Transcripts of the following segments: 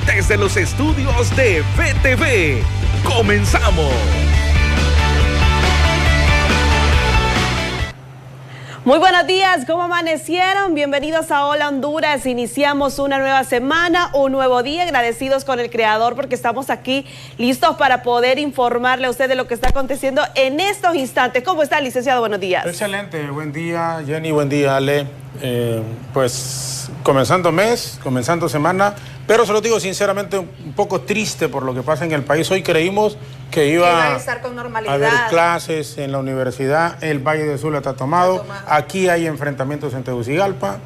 desde los estudios de VTV. ¡Comenzamos! Muy buenos días, ¿cómo amanecieron? Bienvenidos a Hola Honduras. Iniciamos una nueva semana, un nuevo día, agradecidos con el Creador porque estamos aquí listos para poder informarle a usted de lo que está aconteciendo en estos instantes. ¿Cómo está, licenciado? Buenos días. Excelente, buen día Jenny, buen día Ale. Pues comenzando mes, comenzando semana, pero se lo digo sinceramente un poco triste por lo que pasa en el país. Hoy creímos que iba a estar con normalidad. A haber clases en la universidad. El Valle de Sula está tomado. Aquí hay enfrentamientos en Tegucigalpa,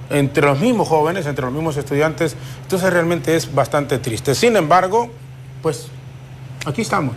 entre los mismos jóvenes, entre los mismos estudiantes. Entonces realmente es bastante triste. Sin embargo, pues aquí estamos.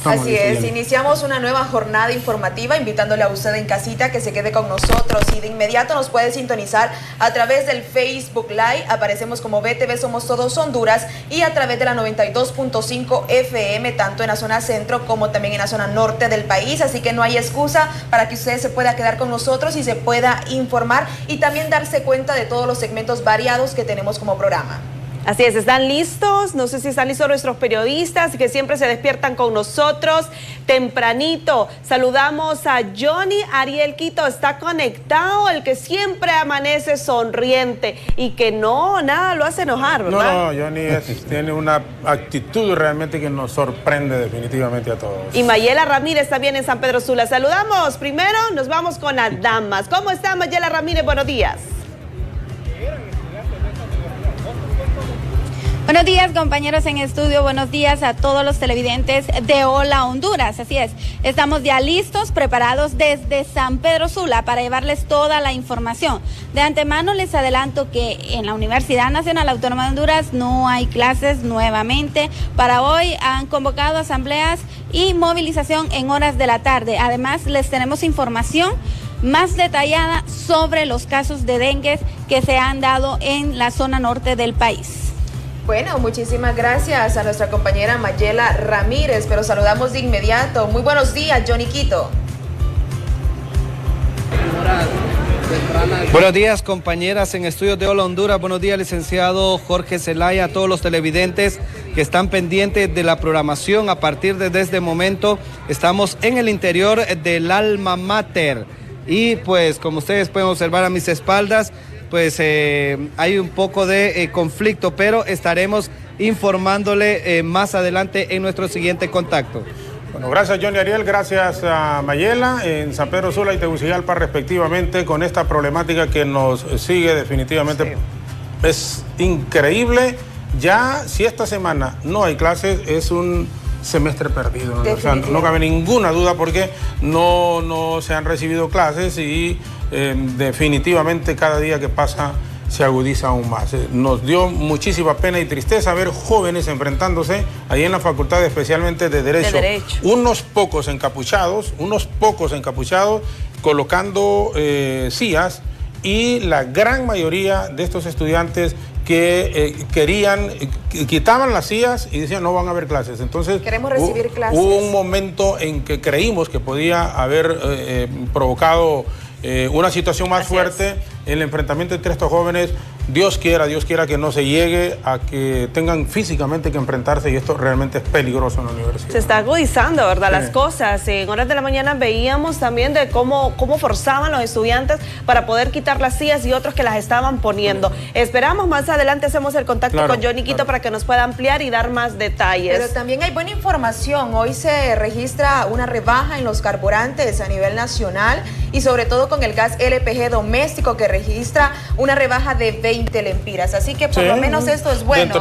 Así es, iniciamos una nueva jornada informativa invitándole a usted en casita que se quede con nosotros y de inmediato nos puede sintonizar a través del Facebook Live, aparecemos como VTV Somos Todos Honduras y a través de la 92.5 FM, tanto en la zona centro como también en la zona norte del país, así que no hay excusa para que usted se pueda quedar con nosotros y se pueda informar y también darse cuenta de todos los segmentos variados que tenemos como programa. Así es, ¿están listos? No sé si están listos nuestros periodistas que siempre se despiertan con nosotros tempranito. Saludamos a Johnny Ariel Quito, está conectado, el que siempre amanece sonriente y que nada lo hace enojar, ¿verdad? No, Johnny tiene una actitud realmente que nos sorprende definitivamente a todos. Y Mayela Ramírez también en San Pedro Sula. Saludamos, primero nos vamos con las damas. ¿Cómo está Mayela Ramírez? Buenos días. Buenos días, compañeros en estudio, buenos días a todos los televidentes de Hola Honduras, así es, estamos ya listos, preparados desde San Pedro Sula para llevarles toda la información. De antemano les adelanto que en la Universidad Nacional Autónoma de Honduras no hay clases nuevamente. Para hoy han convocado asambleas y movilización en horas de la tarde. Además les tenemos información más detallada sobre los casos de dengue que se han dado en la zona norte del país. Bueno, muchísimas gracias a nuestra compañera Mayela Ramírez, pero saludamos de inmediato. Muy buenos días, Johnny Quito. Buenos días, compañeras en estudios de Hola Honduras. Buenos días, licenciado Jorge Zelaya, a todos los televidentes que están pendientes de la programación. A partir de este momento estamos en el interior del Alma Mater y pues como ustedes pueden observar a mis espaldas, pues hay un poco de conflicto, pero estaremos informándole más adelante en nuestro siguiente contacto. Bueno, gracias Johnny Ariel, gracias a Mayela en San Pedro Sula y Tegucigalpa respectivamente con esta problemática que nos sigue definitivamente. Sí. Es increíble, ya si esta semana no hay clases es un semestre perdido, ¿no? O sea, no cabe ninguna duda porque no se han recibido clases y definitivamente cada día que pasa se agudiza aún más. Nos dio muchísima pena y tristeza ver jóvenes enfrentándose ahí en la facultad, especialmente de Derecho. Unos pocos encapuchados, colocando sillas y la gran mayoría de estos estudiantes que quitaban las sillas y decían no van a haber clases. Entonces queremos recibir clases. Hubo un momento en que creímos que podía haber provocado una situación más fuerte en el enfrentamiento entre estos jóvenes. Dios quiera que no se llegue a que tengan físicamente que enfrentarse y esto realmente es peligroso en la universidad. Se está agudizando, ¿verdad? Las cosas. En horas de la mañana veíamos también de cómo forzaban los estudiantes para poder quitar las sillas y otros que las estaban poniendo. Esperamos más adelante, hacemos el contacto con Johnny Quito para que nos pueda ampliar y dar más detalles. Pero también hay buena información. Hoy se registra una rebaja en los carburantes a nivel nacional y sobre todo con el gas LPG doméstico que registra una rebaja de 20 lempiras. Así que por lo menos esto es bueno.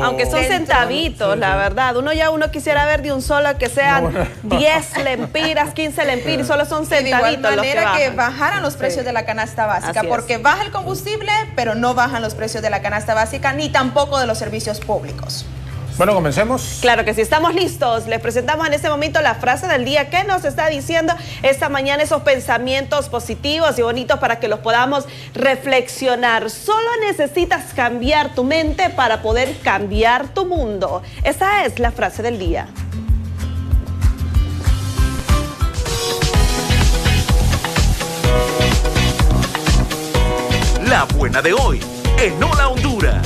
Aunque son centavitos, la verdad. Uno quisiera ver de un solo que sean 10 lempiras, 15 lempiras, y solo son centavitos. De igual manera que bajaran los precios de la canasta básica, porque baja el combustible, pero no bajan los precios de la canasta básica, ni tampoco de los servicios públicos. Bueno, comencemos. Claro que sí, estamos listos. Les presentamos en este momento la frase del día que nos está diciendo esta mañana esos pensamientos positivos y bonitos para que los podamos reflexionar. Solo necesitas cambiar tu mente para poder cambiar tu mundo. Esa es la frase del día. La buena de hoy en Hola Honduras.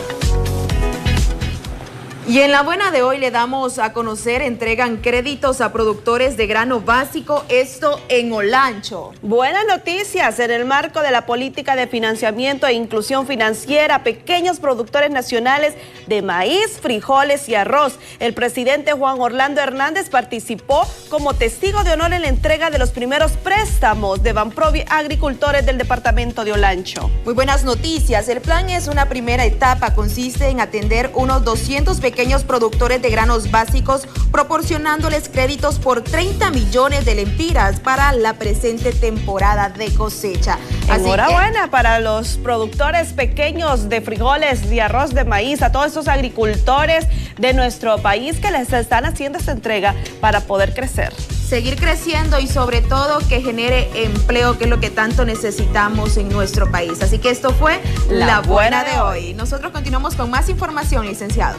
Y en la buena de hoy le damos a conocer, entregan créditos a productores de grano básico, esto en Olancho. Buenas noticias, en el marco de la política de financiamiento e inclusión financiera, pequeños productores nacionales de maíz, frijoles y arroz. El presidente Juan Orlando Hernández participó como testigo de honor en la entrega de los primeros préstamos de Banprovi a agricultores del departamento de Olancho. Muy buenas noticias, el plan es una primera etapa, consiste en atender unos 200 pequeños productores de granos básicos, proporcionándoles créditos por 30 millones de lempiras para la presente temporada de cosecha. Enhorabuena para los productores pequeños de frijoles, de arroz, de maíz, a todos esos agricultores de nuestro país que les están haciendo esta entrega para poder crecer. Seguir creciendo y sobre todo que genere empleo, que es lo que tanto necesitamos en nuestro país. Así que esto fue La Buena de hoy. Nosotros continuamos con más información, licenciado.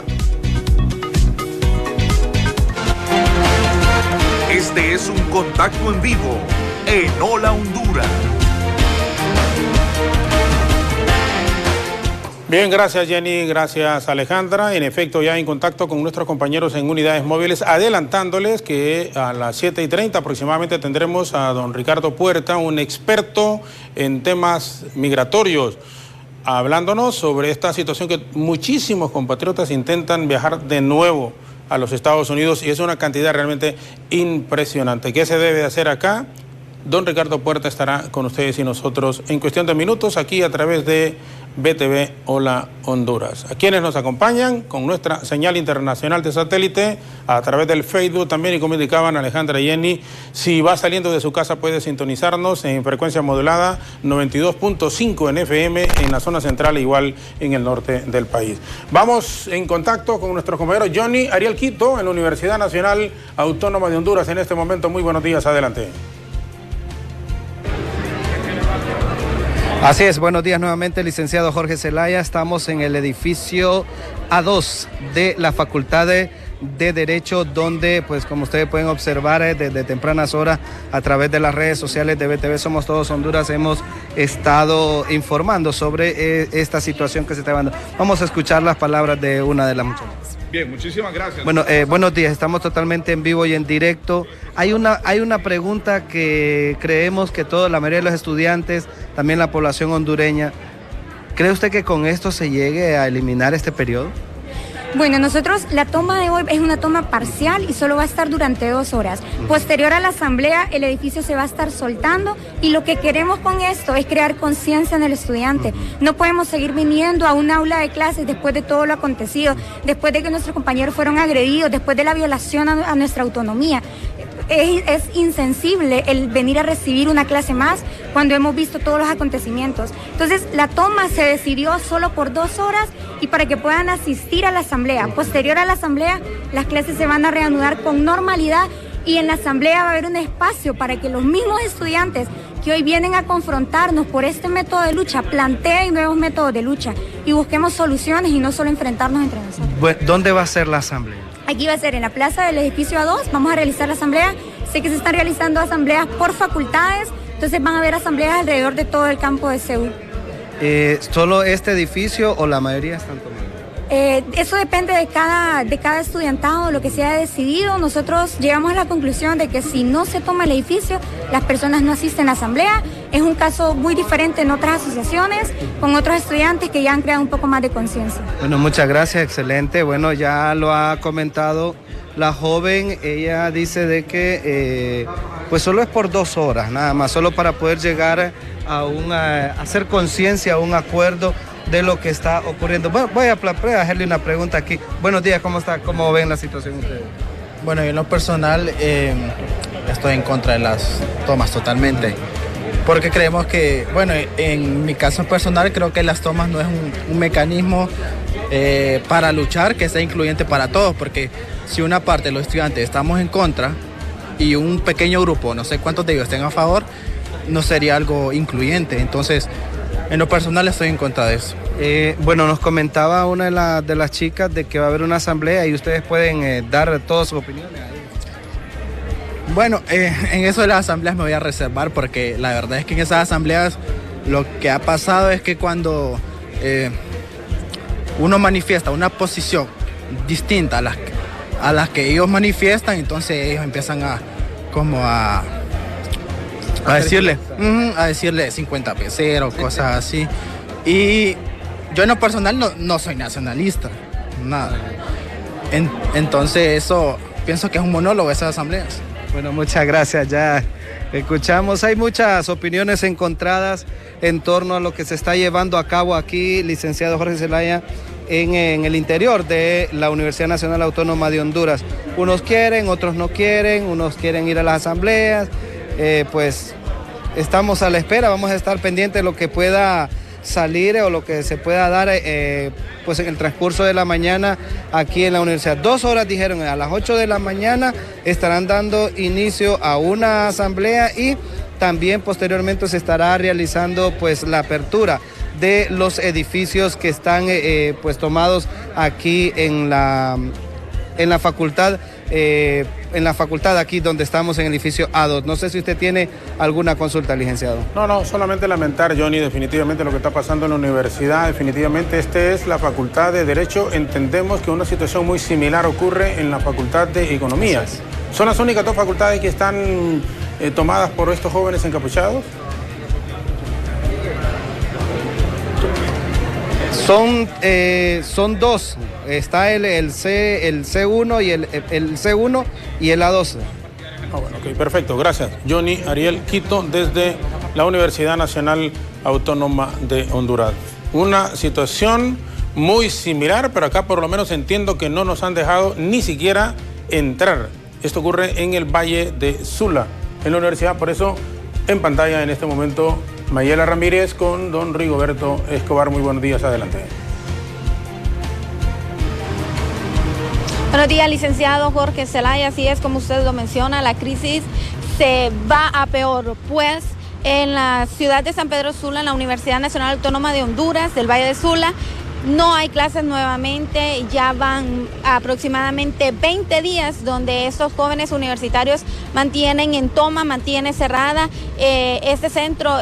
Este es un contacto en vivo en Hola Honduras. Bien, gracias Jenny, gracias Alejandra. En efecto, ya en contacto con nuestros compañeros en unidades móviles, adelantándoles que a las 7:30 aproximadamente tendremos a don Ricardo Puerta, un experto en temas migratorios, hablándonos sobre esta situación que muchísimos compatriotas intentan viajar de nuevo a los Estados Unidos y es una cantidad realmente impresionante. ¿Qué se debe hacer acá? Don Ricardo Puerta estará con ustedes y nosotros en cuestión de minutos aquí a través de BTV Hola Honduras. A quienes nos acompañan con nuestra señal internacional de satélite a través del Facebook también, y como indicaban Alejandra y Jenny, si va saliendo de su casa puede sintonizarnos en frecuencia modulada 92.5 en FM en la zona central, igual en el norte del país. Vamos en contacto con nuestro compañero Johnny Ariel Quito en la Universidad Nacional Autónoma de Honduras en este momento. Muy buenos días, adelante. Así es, buenos días nuevamente, licenciado Jorge Zelaya. Estamos en el edificio A2 de la Facultad de Derecho, donde, pues como ustedes pueden observar desde tempranas horas a través de las redes sociales de BTV Somos Todos Honduras hemos estado informando sobre esta situación que se está dando. Vamos a escuchar las palabras de una de las muchachas. Bien, muchísimas gracias. Bueno, buenos días, estamos totalmente en vivo y en directo. Hay una pregunta que creemos que la mayoría de los estudiantes, también la población hondureña, ¿cree usted que con esto se llegue a eliminar este periodo? Bueno, nosotros, la toma de hoy es una toma parcial y solo va a estar durante 2 horas. Posterior a la asamblea, el edificio se va a estar soltando y lo que queremos con esto es crear conciencia en el estudiante. No podemos seguir viniendo a un aula de clases después de todo lo acontecido, después de que nuestros compañeros fueron agredidos, después de la violación a nuestra autonomía. Es insensible el venir a recibir una clase más cuando hemos visto todos los acontecimientos. Entonces, la toma se decidió solo por 2 horas y para que puedan asistir a la asamblea. Posterior a la asamblea, las clases se van a reanudar con normalidad y en la asamblea va a haber un espacio para que los mismos estudiantes que hoy vienen a confrontarnos por este método de lucha planteen nuevos métodos de lucha y busquemos soluciones y no solo enfrentarnos entre nosotros. Bueno, ¿dónde va a ser la asamblea? Aquí va a ser en la plaza del edificio A2, vamos a realizar la asamblea. Sé que se están realizando asambleas por facultades, entonces van a haber asambleas alrededor de todo el campo de CEU. ¿Solo este edificio o la mayoría están tomando? Eso depende de cada estudiantado, lo que se ha decidido. Nosotros llegamos a la conclusión de que si no se toma el edificio, las personas no asisten a la asamblea. Es un caso muy diferente en otras asociaciones, con otros estudiantes que ya han creado un poco más de conciencia. Bueno, muchas gracias, excelente. Bueno, ya lo ha comentado la joven, ella dice de que pues solo es por 2 horas, nada más, solo para poder llegar a hacer conciencia, a un acuerdo de lo que está ocurriendo. Bueno, voy a hacerle una pregunta aquí. Buenos días, ¿cómo está? ¿Cómo ven la situación ustedes? Bueno, yo en lo personal estoy en contra de las tomas totalmente, porque creemos que, bueno, en mi caso personal creo que las tomas no es un mecanismo para luchar que sea incluyente para todos, porque si una parte de los estudiantes estamos en contra y un pequeño grupo, no sé cuántos de ellos estén a favor, no sería algo incluyente. Entonces, en lo personal estoy en contra de eso. Bueno, nos comentaba una de las chicas de que va a haber una asamblea y ustedes pueden dar todas sus opiniones ahí. Bueno, en eso de las asambleas me voy a reservar, porque la verdad es que en esas asambleas lo que ha pasado es que cuando uno manifiesta una posición distinta a las que ellos manifiestan, entonces ellos empiezan a decirle 50 peceros, cosas así. Y yo en lo personal no soy nacionalista, nada. Entonces eso pienso que es un monólogo esas asambleas. Bueno, muchas gracias, ya escuchamos. Hay muchas opiniones encontradas en torno a lo que se está llevando a cabo aquí, licenciado Jorge Zelaya, en el interior de la Universidad Nacional Autónoma de Honduras. Unos quieren, otros no quieren, unos quieren ir a las asambleas, pues estamos a la espera, vamos a estar pendientes de lo que pueda salir o lo que se pueda dar pues en el transcurso de la mañana aquí en la universidad. 2 horas dijeron, a las 8 de la mañana estarán dando inicio a una asamblea y también posteriormente se estará realizando pues la apertura de los edificios que están pues tomados aquí en la facultad. En la facultad aquí donde estamos en el edificio A2. No sé si usted tiene alguna consulta, licenciado. No, solamente lamentar, Johnny, definitivamente lo que está pasando en la universidad. Definitivamente es la Facultad de Derecho. Entendemos que una situación muy similar ocurre en la Facultad de Economía. ¿Son las únicas 2 facultades que están tomadas por estos jóvenes encapuchados? Son 2. Está el C1 y el C1 y el A12. Bueno, ok, perfecto. Gracias. Johnny Ariel Quito desde la Universidad Nacional Autónoma de Honduras. Una situación muy similar, pero acá por lo menos entiendo que no nos han dejado ni siquiera entrar. Esto ocurre en el Valle de Sula, en la universidad. Por eso, en pantalla en este momento, Mayela Ramírez con don Rigoberto Escobar. Muy buenos días, adelante. Buenos días, licenciado Jorge Zelaya. Así es como usted lo menciona, la crisis se va a peor, pues en la ciudad de San Pedro Sula, en la Universidad Nacional Autónoma de Honduras, del Valle de Sula, no hay clases nuevamente, ya van aproximadamente 20 días donde estos jóvenes universitarios mantienen en toma, mantiene cerrada este centro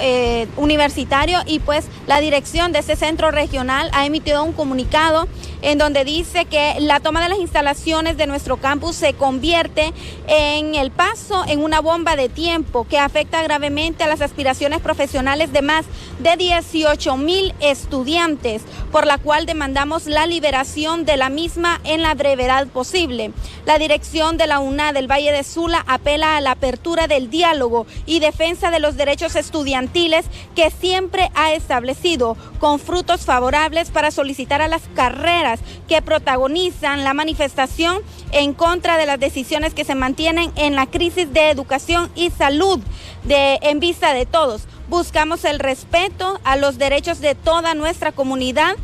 universitario, y pues la dirección de este centro regional ha emitido un comunicado en donde dice que la toma de las instalaciones de nuestro campus se convierte en el paso en una bomba de tiempo que afecta gravemente a las aspiraciones profesionales de más de 18,000 estudiantes, por la cual demandamos la liberación de la misma en la brevedad posible. La dirección de la UNA del Valle de Sula apela a la apertura del diálogo y defensa de los derechos estudiantiles que siempre ha establecido, con frutos favorables para solicitar a las carreras que protagonizan la manifestación en contra de las decisiones que se mantienen en la crisis de educación y salud en vista de todos. Buscamos el respeto a los derechos de toda nuestra comunidad,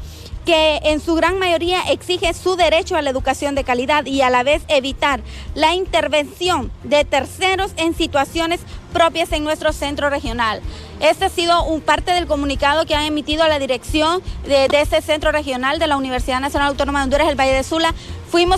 que en su gran mayoría exige su derecho a la educación de calidad, y a la vez evitar la intervención de terceros en situaciones propias en nuestro centro regional. Este ha sido parte del comunicado que ha emitido la dirección de este centro regional de la Universidad Nacional Autónoma de Honduras, el Valle de Sula.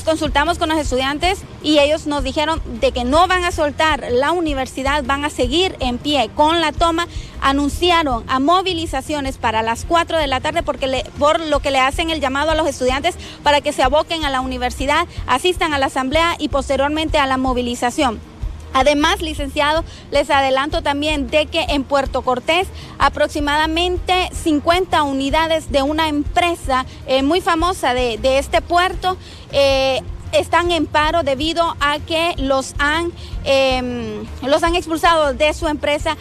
Consultamos con los estudiantes y ellos nos dijeron de que no van a soltar la universidad, van a seguir en pie con la toma. Anunciaron a movilizaciones para las 4 de la tarde por lo que le hacen el llamado a los estudiantes para que se aboquen a la universidad, asistan a la asamblea y posteriormente a la movilización. Además, licenciado, les adelanto también de que en Puerto Cortés aproximadamente 50 unidades de una empresa muy famosa de este puerto están en paro debido a que los han expulsado de su empresa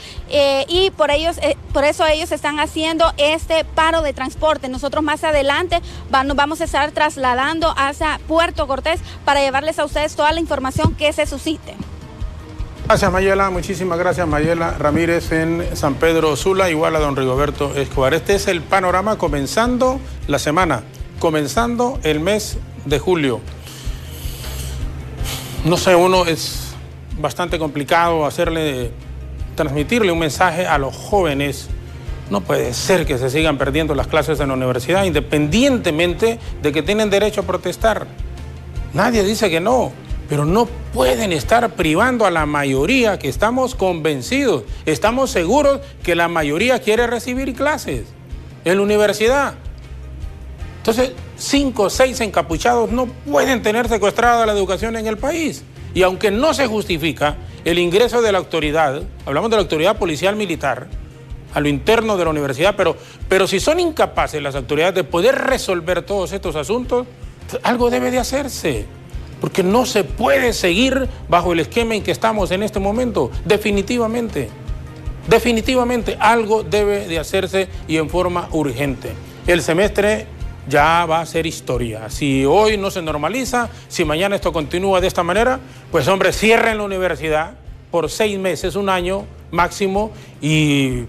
y por eso ellos están haciendo este paro de transporte. Nosotros más adelante nos vamos a estar trasladando hacia Puerto Cortés para llevarles a ustedes toda la información que se suscite. Gracias, Mayela. Muchísimas gracias, Mayela Ramírez en San Pedro Sula, igual a don Rigoberto Escobar. Este es el panorama comenzando la semana, comenzando el mes de julio. No sé, es bastante complicado transmitirle un mensaje a los jóvenes. No puede ser que se sigan perdiendo las clases en la universidad, independientemente de que tienen derecho a protestar. Nadie dice que no. Pero no pueden estar privando a la mayoría, que estamos convencidos, estamos seguros que la mayoría quiere recibir clases en la universidad. Entonces, 5 o 6 encapuchados no pueden tener secuestrada la educación en el país. Y aunque no se justifica el ingreso de la autoridad, hablamos de la autoridad policial militar, a lo interno de la universidad, pero si son incapaces las autoridades de poder resolver todos estos asuntos, algo debe de hacerse. Porque no se puede seguir bajo el esquema en que estamos en este momento. Definitivamente algo debe de hacerse y en forma urgente. El semestre ya va a ser historia. Si hoy no se normaliza, si mañana esto continúa de esta manera, pues hombre, cierren la universidad por 6 meses, 1 año máximo y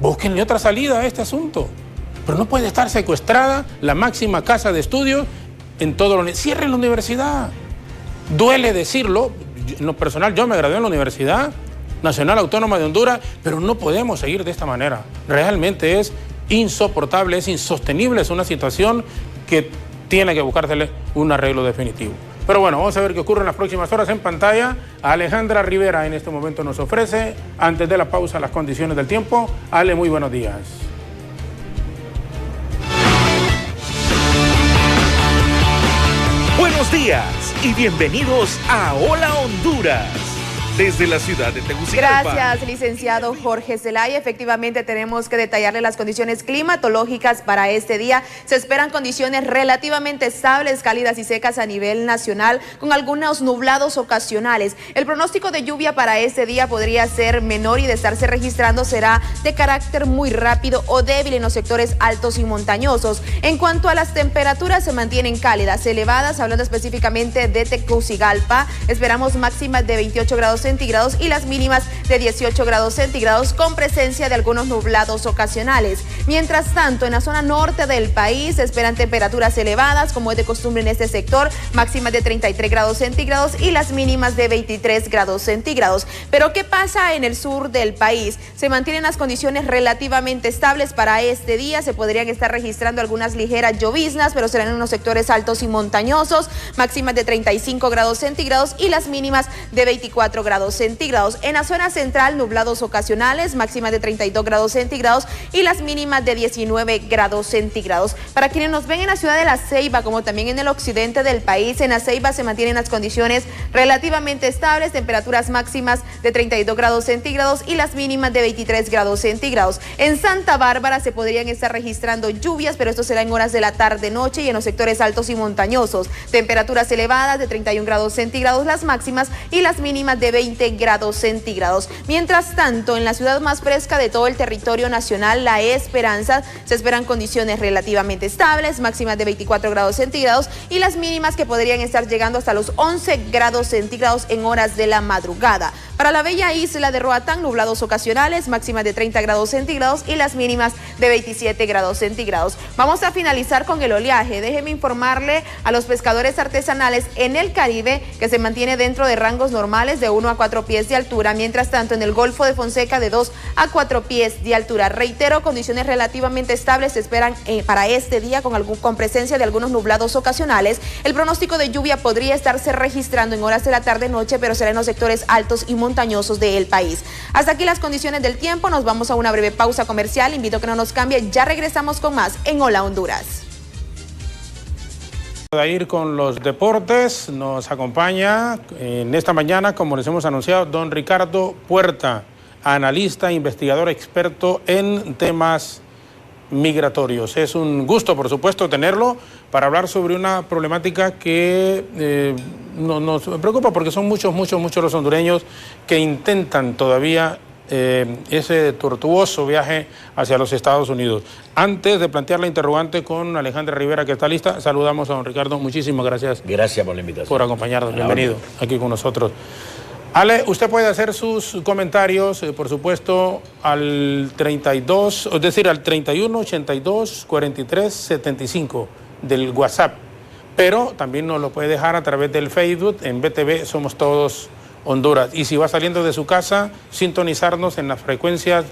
búsquenle otra salida a este asunto. Pero no puede estar secuestrada la máxima casa de estudios en todo lo... Cierren la universidad. Duele decirlo, en lo personal yo me gradué en la Universidad Nacional Autónoma de Honduras, pero no podemos seguir de esta manera. Realmente es insoportable, es insostenible, es una situación que tiene que buscársele un arreglo definitivo. Pero bueno, vamos a ver qué ocurre en las próximas horas. En pantalla, Alejandra Rivera en este momento nos ofrece, antes de la pausa, las condiciones del tiempo. Ale, muy buenos días. Buenos días y bienvenidos a Hola Honduras. Desde la ciudad de Tegucigalpa. Gracias, licenciado Jorge Zelaya. Efectivamente, tenemos que detallarle las condiciones climatológicas para este día. Se esperan condiciones relativamente estables, cálidas y secas a nivel nacional, con algunos nublados ocasionales. El pronóstico de lluvia para este día podría ser menor y de estarse registrando será de carácter muy rápido o débil en los sectores altos y montañosos. En cuanto a las temperaturas, se mantienen cálidas, elevadas, hablando específicamente de Tegucigalpa. Esperamos máximas de 28 grados centígrados y las mínimas de 18 grados centígrados con presencia de algunos nublados ocasionales. Mientras tanto, en la zona norte del país se esperan temperaturas elevadas, como es de costumbre en este sector, máximas de 33 grados centígrados y las mínimas de 23 grados centígrados. Pero ¿qué pasa en el sur del país? Se mantienen las condiciones relativamente estables para este día. Se podrían estar registrando algunas ligeras lloviznas, pero serán en unos sectores altos y montañosos, máximas de 35 grados centígrados y las mínimas de 24 grados centígrados. En la zona central, nublados ocasionales, máximas de 32 grados centígrados y las mínimas de 19 grados centígrados. Para quienes nos ven en la ciudad de La Ceiba, como también en el occidente del país, en La Ceiba se mantienen las condiciones relativamente estables, temperaturas máximas de 32 grados centígrados y las mínimas de 23 grados centígrados. En Santa Bárbara se podrían estar registrando lluvias, pero esto será en horas de la tarde-noche y en los sectores altos y montañosos. Temperaturas elevadas de 31 grados centígrados las máximas y las mínimas de 20 grados centígrados. Mientras tanto, en la ciudad más fresca de todo el territorio nacional, La Esperanza, se esperan condiciones relativamente estables, máximas de 24 grados centígrados y las mínimas que podrían estar llegando hasta los 11 grados centígrados en horas de la madrugada. Para la bella isla de Roatán, nublados ocasionales, máximas de 30 grados centígrados y las mínimas de 27 grados centígrados. Vamos a finalizar con el oleaje. Déjeme informarle a los pescadores artesanales en el Caribe que se mantiene dentro de rangos normales de 1 a 4 pies de altura. Mientras tanto, en el Golfo de Fonseca de 2 a 4 pies de altura. Reitero, condiciones relativamente estables se esperan para este día con presencia de algunos nublados ocasionales. El pronóstico de lluvia podría estarse registrando en horas de la tarde-noche, pero será en los sectores altos y montañosos del país. Hasta aquí las condiciones del tiempo. Nos vamos a una breve pausa comercial. Invito a que no nos cambie. Ya regresamos con más en Hola Honduras. A ir con los deportes, nos acompaña en esta mañana, como les hemos anunciado, don Ricardo Puerta, analista, investigador, experto en temas migratorios. Es un gusto, por supuesto, tenerlo para hablar sobre una problemática que nos preocupa porque son muchos los hondureños que intentan todavía ese tortuoso viaje hacia los Estados Unidos. Antes de plantear la interrogante con Alejandra Rivera, que está lista, saludamos a don Ricardo. Muchísimas gracias. Gracias por la invitación. Por acompañarnos. Bienvenido aquí con nosotros. Ale, usted puede hacer sus comentarios, por supuesto, al 32, es decir, al 31 82 43 75 del WhatsApp, pero también nos lo puede dejar a través del Facebook en BTV Somos Todos Honduras. Y si va saliendo de su casa, sintonizarnos en las frecuencias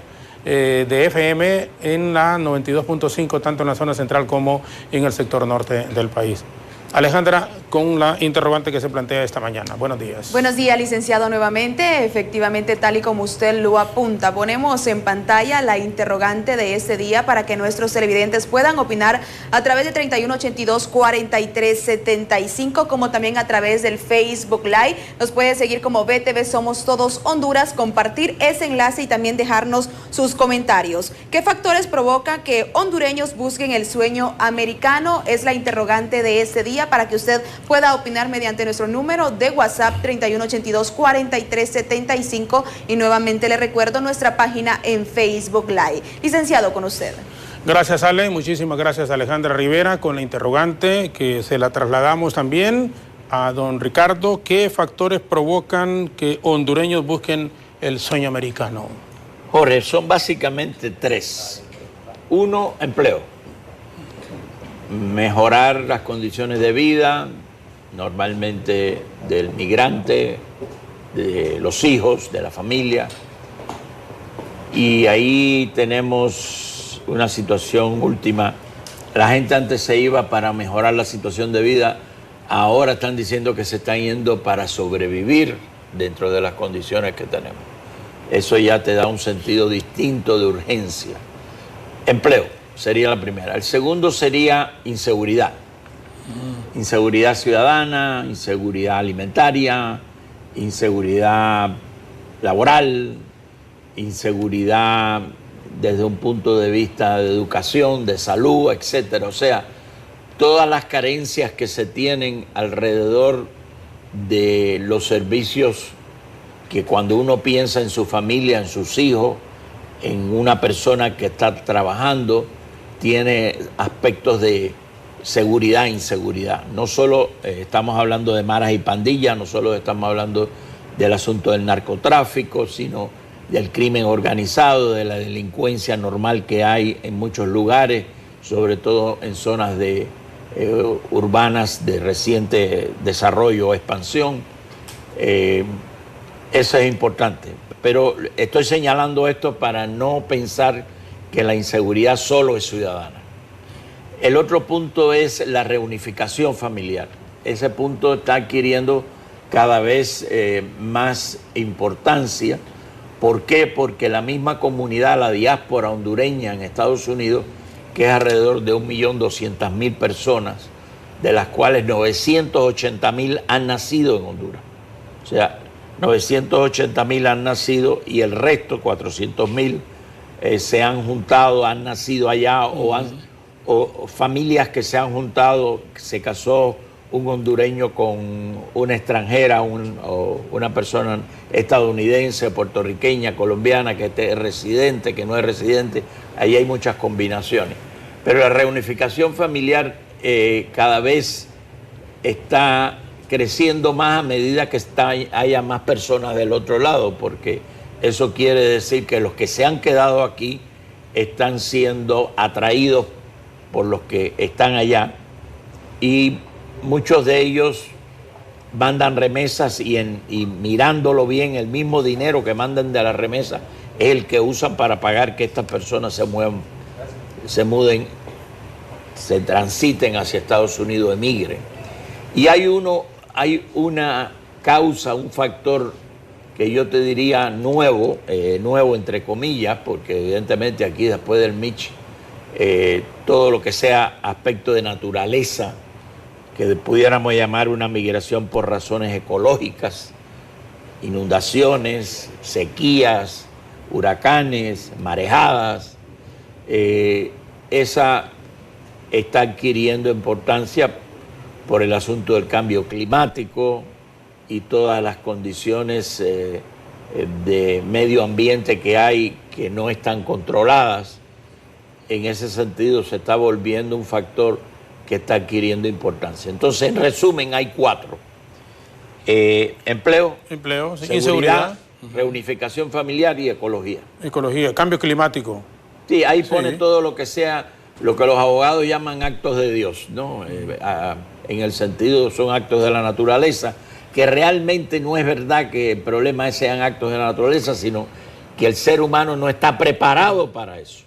de FM en la 92.5, tanto en la zona central como en el sector norte del país. Alejandra, con la interrogante que se plantea esta mañana. Buenos días. Buenos días, licenciado, nuevamente. Efectivamente, tal y como usted lo apunta, ponemos en pantalla la interrogante de este día para que nuestros televidentes puedan opinar a través de 3182-4375, como también a través del Facebook Live. Nos puede seguir como BTV Somos Todos Honduras, compartir ese enlace y también dejarnos sus comentarios. ¿Qué factores provocan que hondureños busquen el sueño americano? Es la interrogante de este día para que usted pueda opinar mediante nuestro número de WhatsApp 3182-4375 y nuevamente le recuerdo nuestra página en Facebook Live. Licenciado, con usted. Gracias, Ale. Muchísimas gracias, Alejandra Rivera, con la interrogante que se la trasladamos también a don Ricardo. ¿Qué factores provocan que hondureños busquen el sueño americano? Jorge, son básicamente tres. Uno, empleo. Mejorar las condiciones de vida, normalmente del migrante, de los hijos, de la familia. Y ahí tenemos una situación última. La gente antes se iba para mejorar la situación de vida, ahora están diciendo que se están yendo para sobrevivir dentro de las condiciones que tenemos. Eso ya te da un sentido distinto de urgencia. Empleo sería la primera. El segundo sería inseguridad. Inseguridad ciudadana, inseguridad alimentaria, inseguridad laboral, inseguridad desde un punto de vista de educación, de salud, etcétera. O sea, todas las carencias que se tienen alrededor de los servicios que cuando uno piensa en su familia, en sus hijos, en una persona que está trabajando, tiene aspectos de seguridad e inseguridad. No solo estamos hablando de maras y pandillas, no solo estamos hablando del asunto del narcotráfico, sino del crimen organizado, de la delincuencia normal que hay en muchos lugares, sobre todo en zonas urbanas de reciente desarrollo o expansión. Eso es importante, pero estoy señalando esto para no pensar que la inseguridad solo es ciudadana. El otro punto es la reunificación familiar. Ese punto está adquiriendo cada vez más importancia. ¿Por qué? Porque la misma comunidad, la diáspora hondureña en Estados Unidos, que es alrededor de 1.200.000 personas, de las cuales 980.000 han nacido en Honduras. O sea, 980.000 han nacido y el resto, 400.000, se han juntado, han nacido allá o familias que se han juntado, se casó un hondureño con una extranjera o una persona estadounidense, puertorriqueña, colombiana, que es residente, que no es residente. Ahí hay muchas combinaciones. Pero la reunificación familiar cada vez está creciendo más a medida que haya más personas del otro lado, porque eso quiere decir que los que se han quedado aquí están siendo atraídos por los que están allá y muchos de ellos mandan remesas y mirándolo bien, el mismo dinero que mandan de la remesa es el que usan para pagar que estas personas se muden, se transiten hacia Estados Unidos, emigren. Y hay una causa, un factor que yo te diría nuevo entre comillas, porque evidentemente aquí después del Mitch, todo lo que sea aspecto de naturaleza, que pudiéramos llamar una migración por razones ecológicas, inundaciones, sequías, huracanes, marejadas, esa está adquiriendo importancia por el asunto del cambio climático y todas las condiciones de medio ambiente que hay que no están controladas. En ese sentido se está volviendo un factor que está adquiriendo importancia. Entonces, en resumen, hay 4. Empleo, sí, inseguridad, reunificación familiar y ecología. Ecología, cambio climático. Sí, ahí pone todo lo que sea, lo que los abogados llaman actos de Dios, ¿no? En el sentido, son actos de la naturaleza, que realmente no es verdad que el problema sean actos de la naturaleza, sino que el ser humano no está preparado para eso.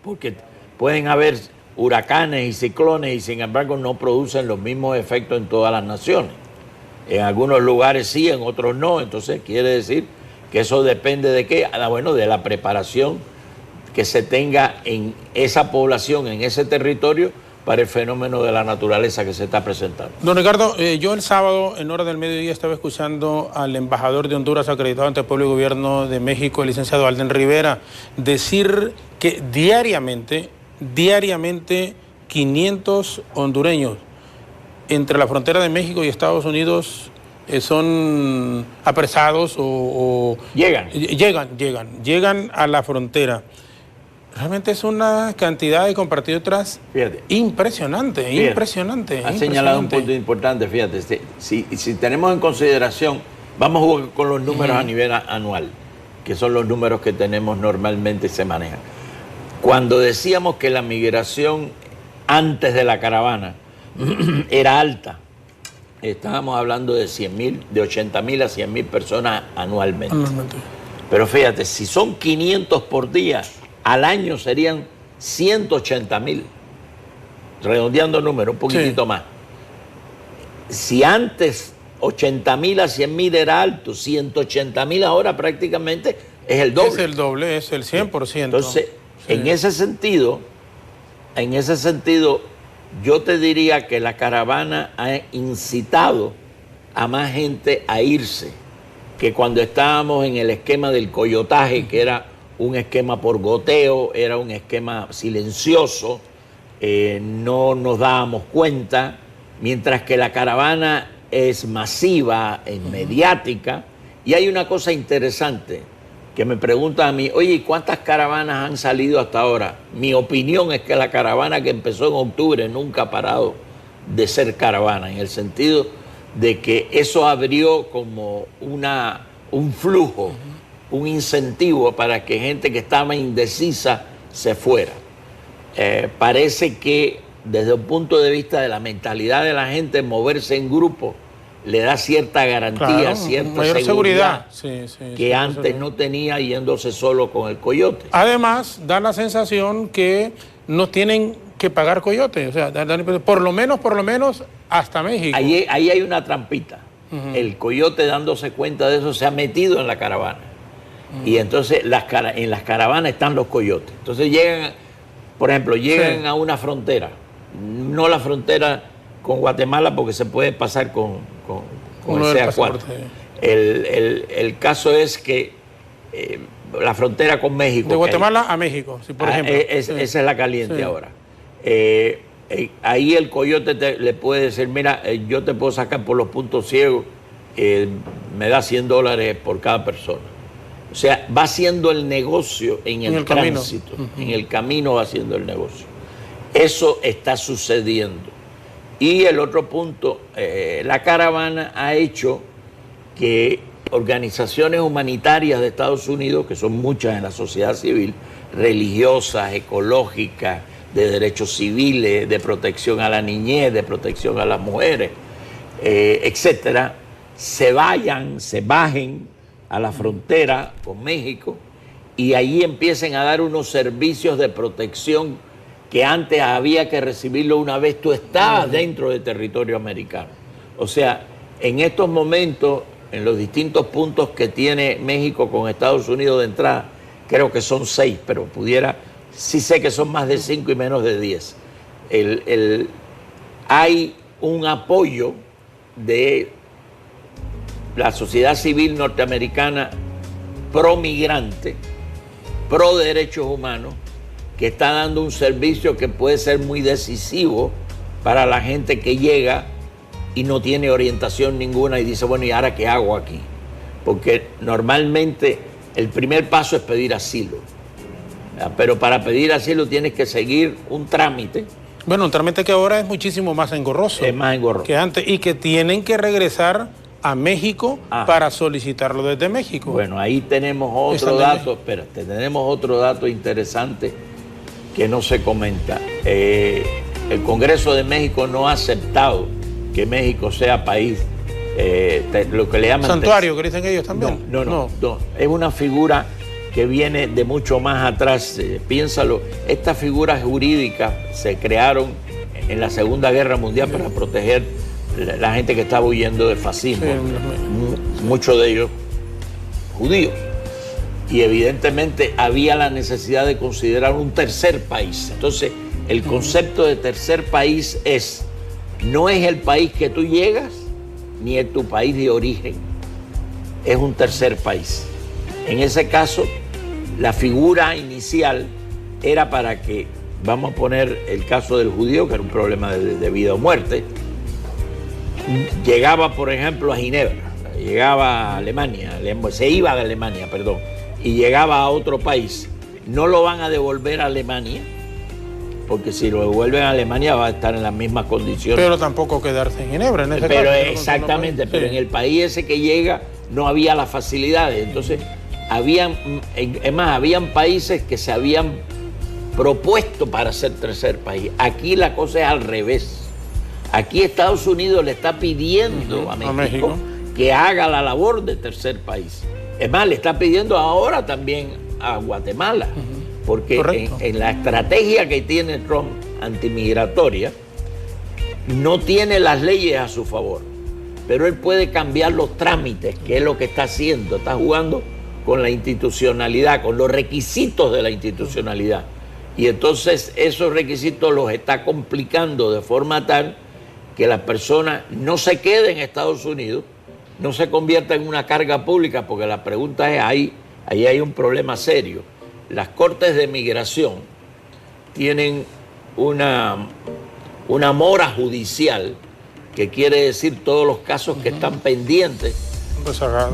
Porque pueden haber huracanes y ciclones y sin embargo no producen los mismos efectos en todas las naciones. En algunos lugares sí, en otros no. Entonces quiere decir que eso depende de qué. Bueno, de la preparación que se tenga en esa población, en ese territorio, para el fenómeno de la naturaleza que se está presentando. Don Ricardo, yo el sábado, en hora del mediodía, estaba escuchando al embajador de Honduras acreditado ante el pueblo y gobierno de México, el licenciado Alden Rivera, decir que diariamente 500 hondureños entre la frontera de México y Estados Unidos son apresados o llegan a la frontera. Realmente es una cantidad de compartir otras impresionante. Ha señalado un punto importante, fíjate, si tenemos en consideración, vamos a jugar con los números a nivel anual, que son los números que tenemos normalmente y se manejan. Cuando decíamos que la migración antes de la caravana era alta, estábamos hablando de 100.000, de 80.000 a 100.000 personas anualmente. Pero fíjate, si son 500 por día, al año serían 180.000, redondeando el número, un poquitito más. Si antes 80.000 a 100.000 era alto, 180.000 ahora prácticamente es el doble. Es el doble, es el 100%. Entonces, en ese sentido, yo te diría que la caravana ha incitado a más gente a irse, que cuando estábamos en el esquema del coyotaje, que era un esquema por goteo, era un esquema silencioso, no nos dábamos cuenta, mientras que la caravana es masiva, es mediática. Y hay una cosa interesante que me preguntan a mí, oye, ¿cuántas caravanas han salido hasta ahora? Mi opinión es que la caravana que empezó en octubre nunca ha parado de ser caravana, en el sentido de que eso abrió como un flujo, un incentivo para que gente que estaba indecisa se fuera. Parece que desde un punto de vista de la mentalidad de la gente, moverse en grupo le da cierta garantía, cierta seguridad que antes no tenía yéndose solo con el coyote. Además, da la sensación que no tienen que pagar coyote, o sea, por lo menos hasta México. Ahí hay una trampita. El coyote, dándose cuenta de eso, se ha metido en la caravana. Y entonces en las caravanas están los coyotes. Entonces llegan, por ejemplo, a una frontera, no la frontera con Guatemala porque se puede pasar con el CA4. El caso es que la frontera con México. De Guatemala a México, si por ejemplo. Esa es la caliente ahora. Ahí el coyote le puede decir, mira, yo te puedo sacar por los puntos ciegos, me da $100 por cada persona. O sea, va haciendo el negocio en el tránsito, en el camino va haciendo el negocio. Eso está sucediendo. Y el otro punto, la caravana ha hecho que organizaciones humanitarias de Estados Unidos, que son muchas en la sociedad civil, religiosas, ecológicas, de derechos civiles, de protección a la niñez, de protección a las mujeres, etcétera, se bajen a la frontera con México y allí empiecen a dar unos servicios de protección que antes había que recibirlo una vez tú estabas dentro del territorio americano. O sea, en estos momentos, en los distintos puntos que tiene México con Estados Unidos de entrada, creo que son 6, pero sí sé que son más de 5 y menos de 10. Hay un apoyo de la sociedad civil norteamericana pro migrante, pro derechos humanos, que está dando un servicio que puede ser muy decisivo para la gente que llega y no tiene orientación ninguna y dice, bueno, ¿y ahora qué hago aquí? Porque normalmente el primer paso es pedir asilo. Pero para pedir asilo tienes que seguir un trámite. Bueno, un trámite que ahora es muchísimo más engorroso. Es más engorroso. Que antes, y que tienen que regresar a México para solicitarlo desde México. Bueno, ahí tenemos otro dato, espérate, tenemos otro dato interesante que no se comenta. El Congreso de México no ha aceptado que México sea país, lo que le llaman... Santuario, que dicen ellos también. No. Es una figura que viene de mucho más atrás. Piénsalo, estas figuras jurídicas se crearon en la Segunda Guerra Mundial para proteger la gente que estaba huyendo del fascismo, muchos de ellos judíos. Y evidentemente había la necesidad de considerar un tercer país. Entonces, el concepto de tercer país no es el país que tú llegas, ni es tu país de origen. Es un tercer país. En ese caso, la figura inicial era para que, vamos a poner el caso del judío, que era un problema de vida o muerte, llegaba, por ejemplo, a Ginebra, llegaba a Alemania, se iba de Alemania, perdón, y llegaba a otro país. No lo van a devolver a Alemania, porque si lo devuelven a Alemania va a estar en las mismas condiciones. Pero tampoco quedarse en Ginebra, en ese caso. Pero exactamente, pero en el país ese que llega no había las facilidades. Entonces, habían países que se habían propuesto para ser tercer país. Aquí la cosa es al revés. Aquí Estados Unidos le está pidiendo a México que haga la labor de tercer país. Es más, le está pidiendo ahora también a Guatemala, porque en la estrategia que tiene Trump antimigratoria, no tiene las leyes a su favor, pero él puede cambiar los trámites, que es lo que está haciendo. Está jugando con la institucionalidad, con los requisitos de la institucionalidad. Y entonces esos requisitos los está complicando de forma tal que la persona no se quede en Estados Unidos, no se convierta en una carga pública, porque la pregunta es, ahí hay un problema serio. Las cortes de migración tienen una mora judicial, que quiere decir todos los casos que están pendientes,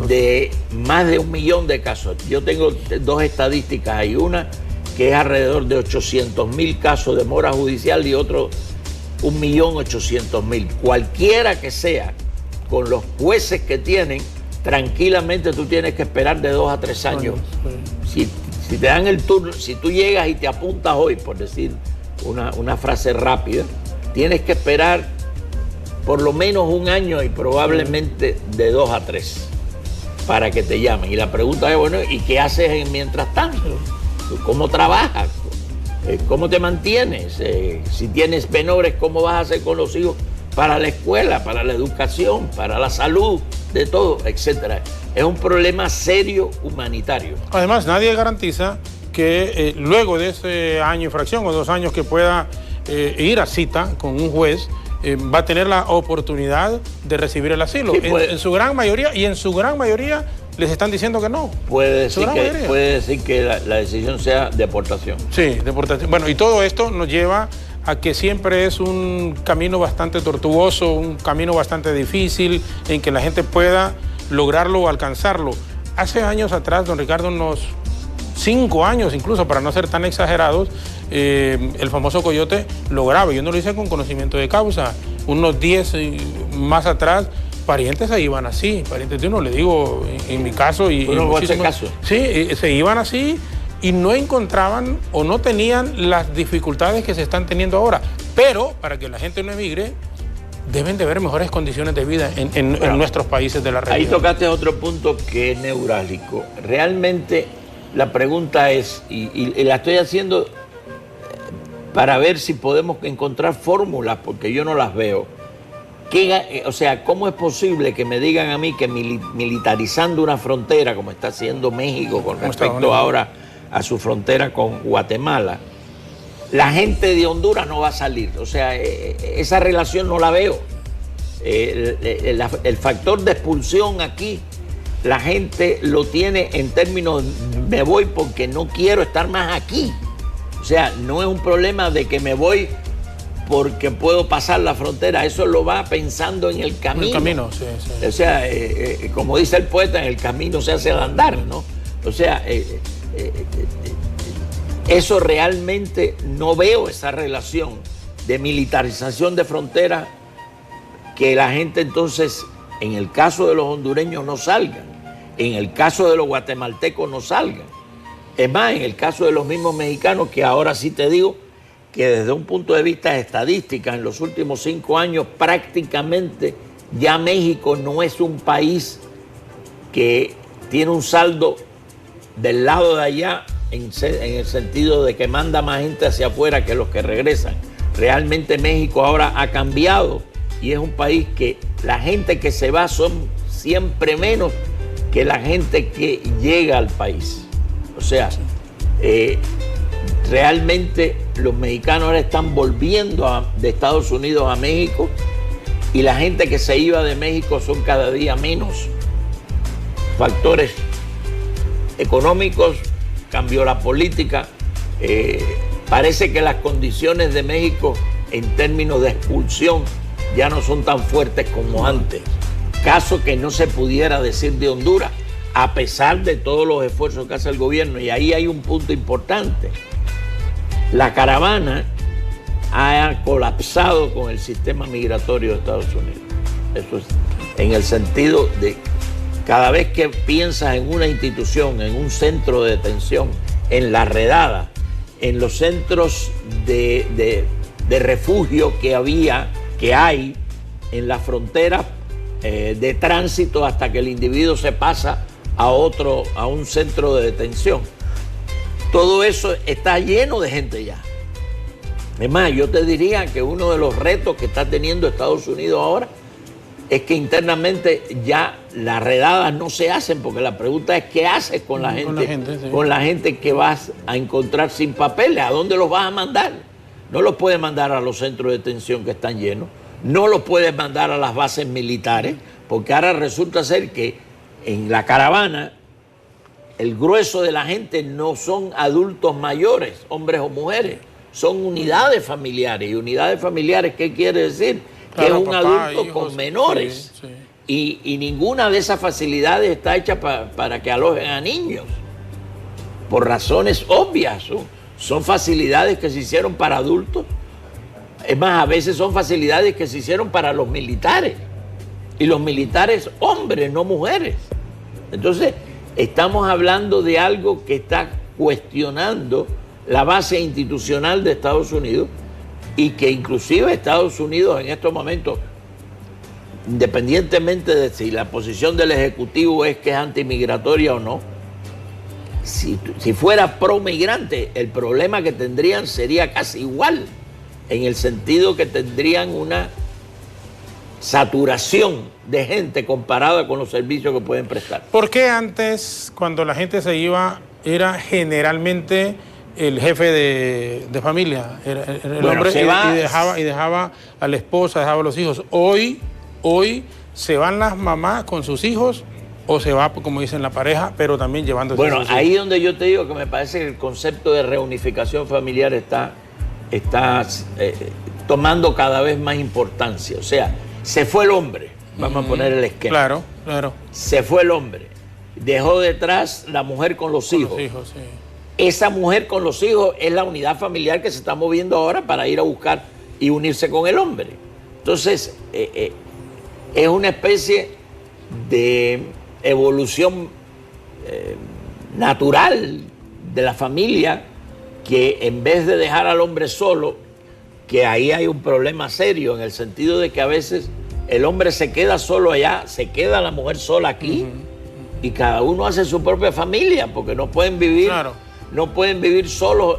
de más de 1 millón de casos. Yo tengo 2 estadísticas, hay una que es alrededor de 800,000 casos de mora judicial y otro 1.800.000. Cualquiera que sea, con los jueces que tienen, tranquilamente tú tienes que esperar de 2 a 3 años. Si te dan el turno, si tú llegas y te apuntas hoy, por decir una frase rápida, tienes que esperar por lo menos 1 año y probablemente de 2 a 3 para que te llamen. Y la pregunta es, bueno, ¿y qué haces mientras tanto? ¿Cómo trabajas? ¿Cómo te mantienes? Si tienes menores, ¿cómo vas a hacer con los hijos para la escuela, para la educación, para la salud, de todo, etcétera? Es un problema serio humanitario. Además, nadie garantiza que luego de ese año y fracción o 2 años que pueda ir a cita con un juez, va a tener la oportunidad de recibir el asilo. Sí, en su gran mayoría, les están diciendo que no. Puede decir que la decisión sea deportación. Sí, deportación. Bueno, y todo esto nos lleva a que siempre es un camino bastante tortuoso, un camino bastante difícil, en que la gente pueda lograrlo o alcanzarlo. Hace años atrás, don Ricardo, unos 5 años incluso, para no ser tan exagerados, el famoso coyote lograba, yo no lo hice con conocimiento de causa, unos 10 más atrás, parientes se iban así, parientes de uno, le digo, en mi caso y muchísimos, caso. Sí, se iban así y no encontraban o no tenían las dificultades que se están teniendo ahora. Pero para que la gente no emigre, deben de haber mejores condiciones de vida en nuestros países de la región. Ahí tocaste otro punto que es neurálgico. Realmente la pregunta es, y la estoy haciendo para ver si podemos encontrar fórmulas, porque yo no las veo. O sea, ¿cómo es posible que me digan a mí que militarizando una frontera, como está haciendo México con respecto ahora a su frontera con Guatemala, la gente de Honduras no va a salir? O sea, esa relación no la veo. El factor de expulsión aquí, la gente lo tiene en términos, me voy porque no quiero estar más aquí. O sea, no es un problema de que me voy porque puedo pasar la frontera, eso lo va pensando en el camino. En el camino, sí. O sea, como dice el poeta, en el camino se hace al andar, ¿no? O sea, eso realmente no veo esa relación de militarización de fronteras, que la gente entonces, en el caso de los hondureños, no salgan, en el caso de los guatemaltecos no salgan. Es más, en el caso de los mismos mexicanos, que ahora sí te digo que desde un punto de vista estadística, en los últimos 5 años prácticamente ya México no es un país que tiene un saldo del lado de allá en el sentido de que manda más gente hacia afuera que los que regresan. Realmente México ahora ha cambiado y es un país que la gente que se va son siempre menos que la gente que llega al país. O sea, realmente los mexicanos ahora están volviendo de Estados Unidos a México y la gente que se iba de México son cada día menos. Factores económicos, cambió la política. Parece que las condiciones de México en términos de expulsión ya no son tan fuertes como antes. Caso que no se pudiera decir de Honduras, a pesar de todos los esfuerzos que hace el gobierno. Y ahí hay un punto importante. La caravana ha colapsado con el sistema migratorio de Estados Unidos. Eso es en el sentido de cada vez que piensas en una institución, en un centro de detención, en la redada, en los centros de refugio que hay en la frontera de tránsito hasta que el individuo se pasa a un centro de detención. Todo eso está lleno de gente ya. Es más, yo te diría que uno de los retos que está teniendo Estados Unidos ahora es que internamente ya las redadas no se hacen, porque la pregunta es ¿qué haces con la gente? Sí. Con la gente que vas a encontrar sin papeles. ¿A dónde los vas a mandar? No los puedes mandar a los centros de detención que están llenos, no los puedes mandar a las bases militares, porque ahora resulta ser que en la caravana el grueso de la gente no son adultos mayores, hombres o mujeres, son unidades familiares. ¿Y unidades familiares qué quiere decir? Claro, que es un papá, adulto hijos, con menores. Sí, sí. Y ninguna de esas facilidades está hecha para que alojen a niños. Por razones obvias. Son facilidades que se hicieron para adultos. Es más, a veces son facilidades que se hicieron para los militares. Y los militares hombres, no mujeres. Entonces, estamos hablando de algo que está cuestionando la base institucional de Estados Unidos y que inclusive Estados Unidos en estos momentos, independientemente de si la posición del Ejecutivo es que es antimigratoria o no, si fuera pro-migrante, el problema que tendrían sería casi igual, en el sentido que tendrían una saturación de gente comparada con los servicios que pueden prestar. ¿Por qué antes, cuando la gente se iba, era generalmente el jefe de familia, era el hombre y dejaba a la esposa, dejaba a los hijos? Hoy se van las mamás con sus hijos o se va, como dicen, la pareja, pero también llevándose a sus hijos. Ahí donde yo te digo que me parece que el concepto de reunificación familiar está tomando cada vez más importancia. O sea, se fue el hombre, vamos a poner el esquema. Claro. Se fue el hombre, dejó detrás la mujer con los hijos. Sí. Esa mujer con los hijos es la unidad familiar que se está moviendo ahora para ir a buscar y unirse con el hombre. Entonces, es una especie de evolución natural de la familia que en vez de dejar al hombre solo, que ahí hay un problema serio en el sentido de que a veces el hombre se queda solo allá, se queda la mujer sola aquí y cada uno hace su propia familia porque no pueden vivir, no pueden vivir solos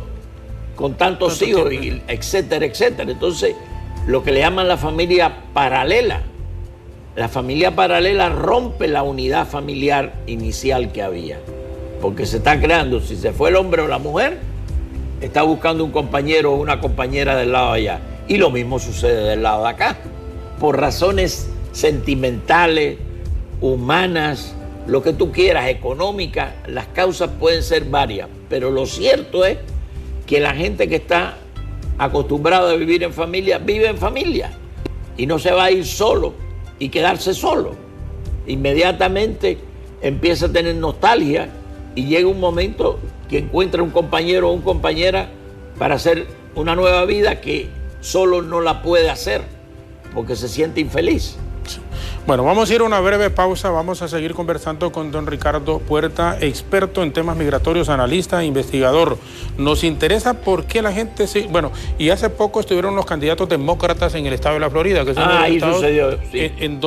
con tantos hijos, y etcétera, etcétera. Entonces, lo que le llaman la familia paralela. La familia paralela rompe la unidad familiar inicial que había, porque se está creando, si se fue el hombre o la mujer, está buscando un compañero o una compañera del lado de allá. Y lo mismo sucede del lado de acá. Por razones sentimentales, humanas, lo que tú quieras, económicas, las causas pueden ser varias. Pero lo cierto es que la gente que está acostumbrada a vivir en familia, vive en familia. Y no se va a ir solo y quedarse solo. Inmediatamente empieza a tener nostalgia y llega un momento que encuentra un compañero o una compañera para hacer una nueva vida que solo no la puede hacer porque se siente infeliz. Bueno, vamos a ir a una breve pausa, vamos a seguir conversando con don Ricardo Puerta, experto en temas migratorios, analista e investigador. Nos interesa por qué la gente se... Bueno, y hace poco estuvieron los candidatos demócratas en el estado de la Florida, que es uno de los estados sucedió, sí. en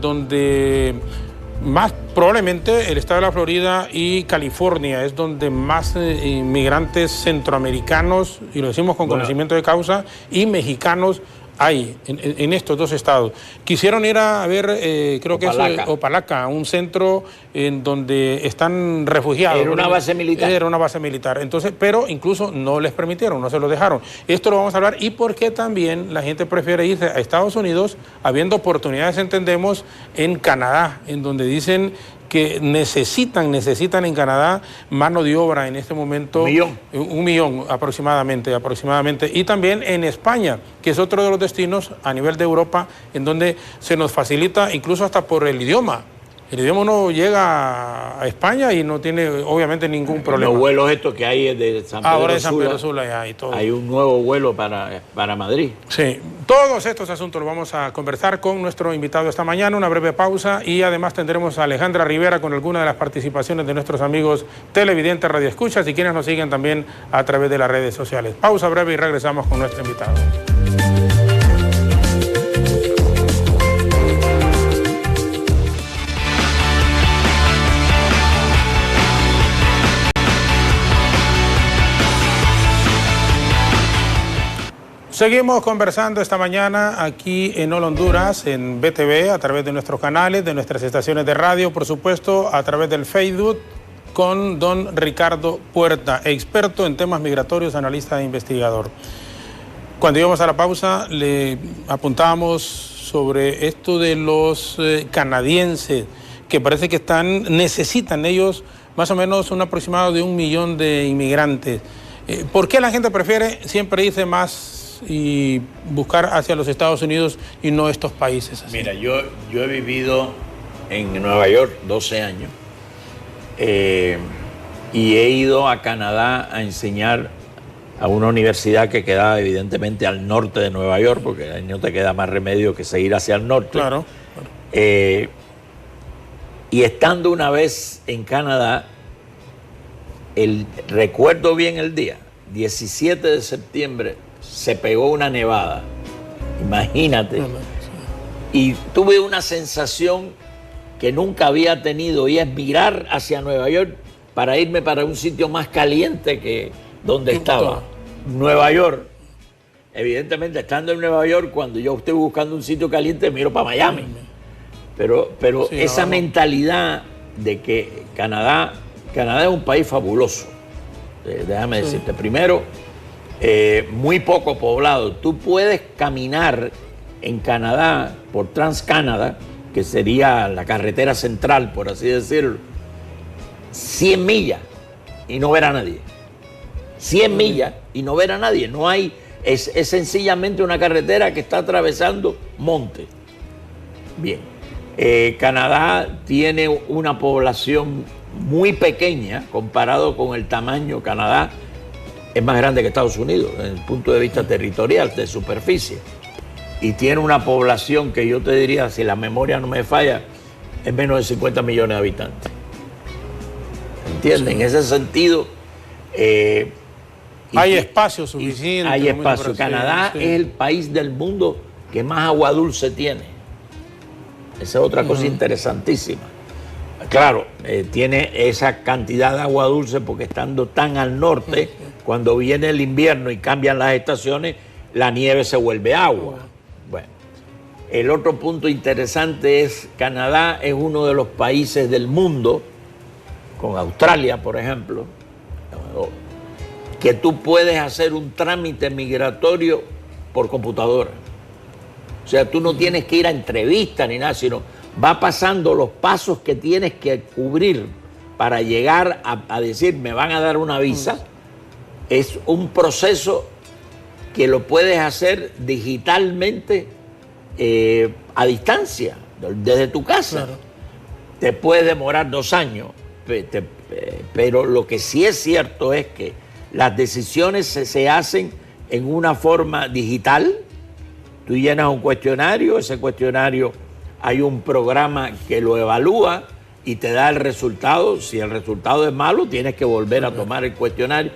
donde Más probablemente el estado de la Florida y California es donde más inmigrantes centroamericanos, y lo decimos con conocimiento de causa, y mexicanos hay en estos dos estados. Quisieron ir a ver, creo que es Opalaca, un centro en donde están refugiados. Era una base militar. Era una base militar. Entonces, pero incluso no les permitieron, no se lo dejaron. Esto lo vamos a hablar, y porque también la gente prefiere irse a Estados Unidos, habiendo oportunidades, entendemos, en Canadá, en donde dicen que necesitan en Canadá mano de obra en este momento. Un millón aproximadamente. Y también en España, que es otro de los destinos a nivel de Europa, en donde se nos facilita incluso hasta por el idioma. El idioma uno llega a España y no tiene obviamente ningún problema. Los vuelos estos que hay de San Pedro Sula. Ahora de San Pedro Sula ya hay todo. Hay un nuevo vuelo para Madrid. Sí, todos estos asuntos los vamos a conversar con nuestro invitado esta mañana, una breve pausa, y además tendremos a Alejandra Rivera con algunas de las participaciones de nuestros amigos televidentes, radioescuchas y quienes nos siguen también a través de las redes sociales. Pausa breve y regresamos con nuestro invitado. Seguimos conversando esta mañana aquí en Hola Honduras, en BTV, a través de nuestros canales, de nuestras estaciones de radio, por supuesto, a través del Facebook, con don Ricardo Puerta, experto en temas migratorios, analista e investigador. Cuando íbamos a la pausa, le apuntábamos sobre esto de los canadienses, que parece que necesitan ellos más o menos un aproximado de 1 millón de inmigrantes. ¿Por qué la gente prefiere siempre irse más y buscar hacia los Estados Unidos y no estos países así? Mira, yo he vivido en Nueva York 12 años y he ido a Canadá a enseñar a una universidad que quedaba evidentemente al norte de Nueva York, porque ahí no te queda más remedio que seguir hacia el norte. Claro. Y estando una vez en Canadá, recuerdo bien el día, 17 de septiembre, se pegó una nevada, imagínate, y tuve una sensación que nunca había tenido, y es mirar hacia Nueva York para irme para un sitio más caliente que donde estaba. Nueva York, evidentemente estando en Nueva York, cuando yo estoy buscando un sitio caliente, miro para Miami, pero sí, esa mentalidad de que Canadá es un país fabuloso, déjame decirte, primero, muy poco poblado. Tú puedes caminar en Canadá por TransCanada, que sería la carretera central, por así decirlo, 100 millas y no ver a nadie. 100 millas y no ver a nadie. No hay, es sencillamente una carretera que está atravesando monte. Bien, Canadá tiene una población muy pequeña comparado con el tamaño. Canadá es más grande que Estados Unidos desde el punto de vista territorial, de superficie. Y tiene una población que yo te diría, si la memoria no me falla, es menos de 50 millones de habitantes. ¿Entiendes? Sí. En ese sentido... hay espacio suficiente. Hay espacio. Canadá es el país del mundo que más agua dulce tiene. Esa es otra cosa interesantísima. Claro, tiene esa cantidad de agua dulce porque estando tan al norte, cuando viene el invierno y cambian las estaciones, la nieve se vuelve agua. Bueno, el otro punto interesante es Canadá es uno de los países del mundo, con Australia, por ejemplo, que tú puedes hacer un trámite migratorio por computadora. O sea, tú no tienes que ir a entrevistas ni nada, sino va pasando los pasos que tienes que cubrir para llegar a decir, me van a dar una visa. Es un proceso que lo puedes hacer digitalmente a distancia, desde tu casa. Claro. Te puede demorar 2 años, pero lo que sí es cierto es que las decisiones se hacen en una forma digital. Tú llenas un cuestionario, ese cuestionario hay un programa que lo evalúa y te da el resultado. Si el resultado es malo, tienes que volver a tomar el cuestionario.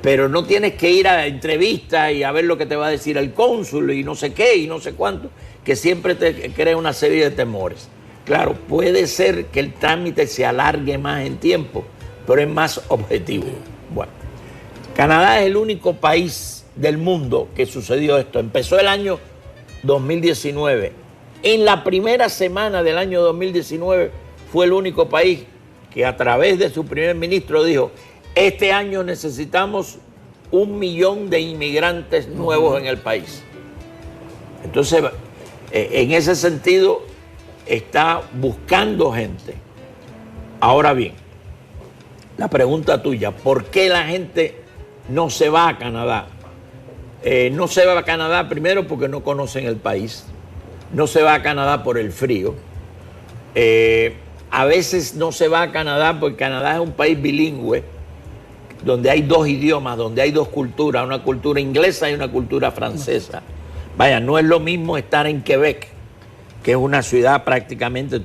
Pero no tienes que ir a entrevistas y a ver lo que te va a decir el cónsul y no sé qué y no sé cuánto, que siempre te crea una serie de temores. Claro, puede ser que el trámite se alargue más en tiempo, pero es más objetivo. Bueno, Canadá es el único país del mundo que sucedió esto. Empezó el año 2019. En la primera semana del año 2019 fue el único país que a través de su primer ministro dijo: este año necesitamos 1 millón de inmigrantes nuevos en el país. Entonces, en ese sentido, está buscando gente. Ahora bien, la pregunta tuya, ¿por qué la gente no se va a Canadá? No se va a Canadá primero porque no conocen el país, no se va a Canadá por el frío, a veces no se va a Canadá porque Canadá es un país bilingüe, donde hay 2 idiomas, donde hay 2 culturas, una cultura inglesa y una cultura francesa. Vaya, no es lo mismo estar en Quebec, que es una ciudad prácticamente,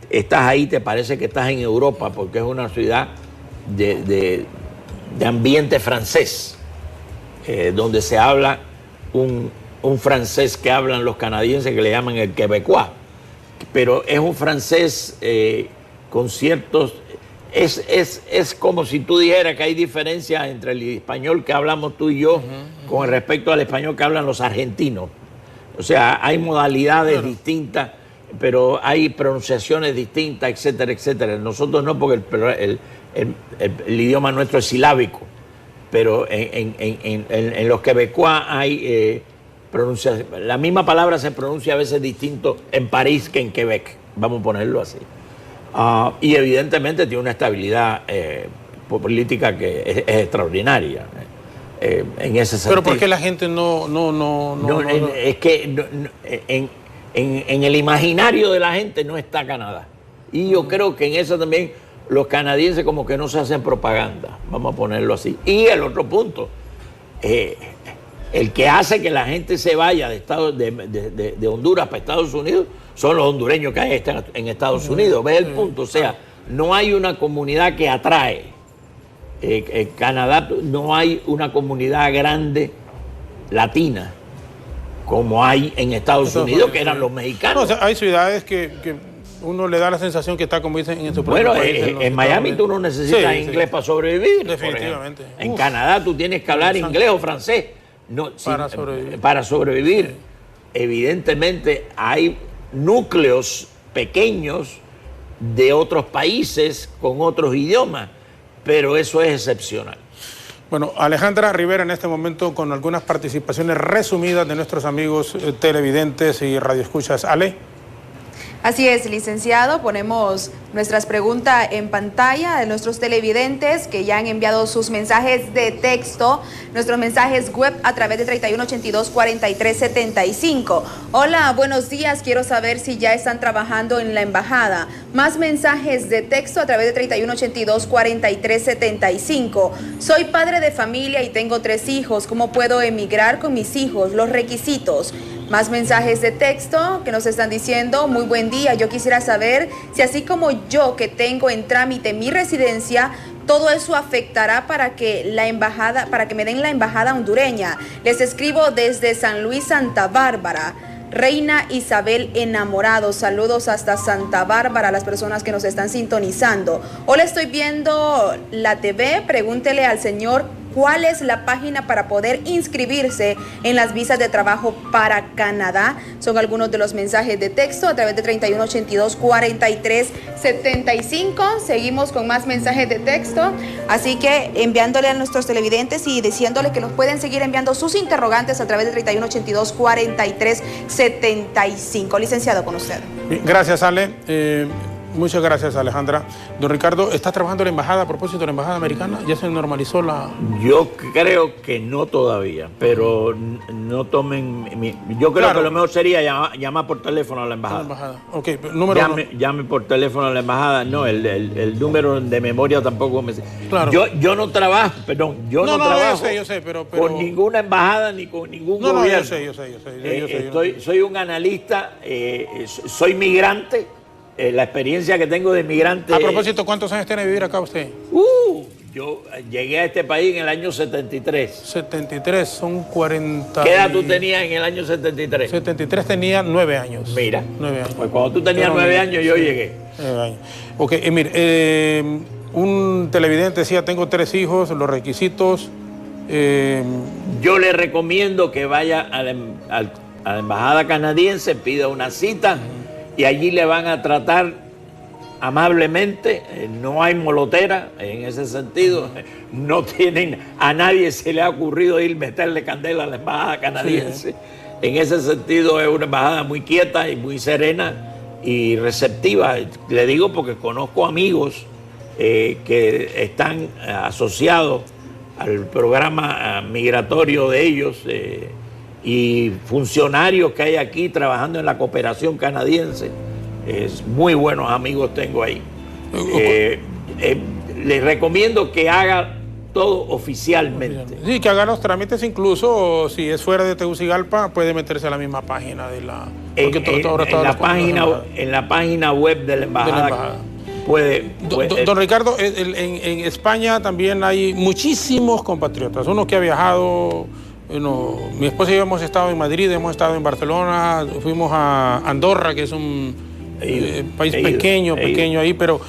estás ahí, te parece que estás en Europa, porque es una ciudad de ambiente francés, donde se habla un francés que hablan los canadienses que le llaman el quebecois, pero es un francés con ciertos... Es como si tú dijeras que hay diferencia entre el español que hablamos tú y yo con respecto al español que hablan los argentinos. O sea, hay modalidades distintas, pero hay pronunciaciones distintas, etcétera, etcétera. Nosotros no, porque el idioma nuestro es silábico, pero en los quebecois hay la misma palabra se pronuncia a veces distinto en París que en Quebec, vamos a ponerlo así. Y evidentemente tiene una estabilidad política que es extraordinaria en ese sentido. Pero ¿por qué la gente no? Es que en el imaginario de la gente no está Canadá. Y yo creo que en eso también los canadienses como que no se hacen propaganda, vamos a ponerlo así. Y el otro punto, el que hace que la gente se vaya de Honduras para Estados Unidos son los hondureños que hay en Estados Unidos. ¿Ves el punto? O sea, no hay una comunidad que atrae. En Canadá no hay una comunidad grande latina como hay en Estados Unidos, que eran los mexicanos. No, o sea, hay ciudades que uno le da la sensación que está, como dicen, en su propio país. Bueno, en Miami tú no necesitas inglés para sobrevivir. Definitivamente. En Canadá tú tienes que hablar inglés o francés para sobrevivir. Evidentemente hay núcleos pequeños de otros países con otros idiomas, pero eso es excepcional. Bueno, Alejandra Rivera en este momento con algunas participaciones resumidas de nuestros amigos televidentes y radioescuchas. Ale. Así es, licenciado, ponemos nuestras preguntas en pantalla de nuestros televidentes que ya han enviado sus mensajes de texto, nuestros mensajes web a través de 3182-4375. Hola, buenos días, quiero saber si ya están trabajando en la embajada. Más mensajes de texto a través de 3182-4375. Soy padre de familia y tengo 3 hijos. ¿Cómo puedo emigrar con mis hijos? Los requisitos. Más mensajes de texto que nos están diciendo: muy buen día, yo quisiera saber si así como yo que tengo en trámite mi residencia, todo eso afectará para que me den la embajada hondureña. Les escribo desde San Luis, Santa Bárbara. Reina Isabel Enamorado, saludos hasta Santa Bárbara a las personas que nos están sintonizando. Hola, estoy viendo la TV, pregúntele al señor cuál es la página para poder inscribirse en las visas de trabajo para Canadá. Son algunos de los mensajes de texto a través de 3182-4375. Seguimos con más mensajes de texto, así que enviándole a nuestros televidentes y diciéndole que nos pueden seguir enviando sus interrogantes a través de 3182-4375. Licenciado, con usted. Gracias, Ale. Muchas gracias, Alejandra. Don Ricardo, ¿está trabajando en la embajada a propósito de la embajada americana? ¿Ya se normalizó la...? Yo creo que no todavía, pero no tomen... Yo creo que lo mejor sería llamar por teléfono a la embajada. Ok, número llame por teléfono a la embajada. No, el número de memoria tampoco me... Claro. Yo no trabajo, perdón, yo no trabajo yo sé, pero... con ninguna embajada ni con ningún gobierno. Yo sé. Soy un analista, soy migrante. La experiencia que tengo de migrante... A propósito, ¿cuántos años tiene de vivir acá usted? Yo llegué a este país en el año 73. 73, son 40... ¿Qué edad tú tenías en el año 73? 73 tenía 9 años. Mira, 9 años. Pues cuando tú tenías 9 años yo llegué. 9 años. Ok, mire, un televidente decía, tengo 3 hijos, los requisitos... Yo le recomiendo que vaya a la embajada canadiense, pida una cita y allí le van a tratar amablemente, no hay molotera en ese sentido, no tienen, a nadie se le ha ocurrido ir meterle candela a la embajada canadiense. Sí. En ese sentido es una embajada muy quieta y muy serena y receptiva. Le digo porque conozco amigos que están asociados al programa migratorio de ellos y funcionarios que hay aquí trabajando en la cooperación canadiense. Muy buenos amigos tengo ahí. Les recomiendo que haga todo oficialmente. Sí, que haga los trámites, incluso si es fuera de Tegucigalpa, puede meterse a la misma página de la... En la página web de la embajada. Don Ricardo, en España también hay muchísimos compatriotas. Uno que ha viajado... mi esposa y yo hemos estado en Madrid, hemos estado en Barcelona, fuimos a Andorra, que es un país pequeño ahí, pero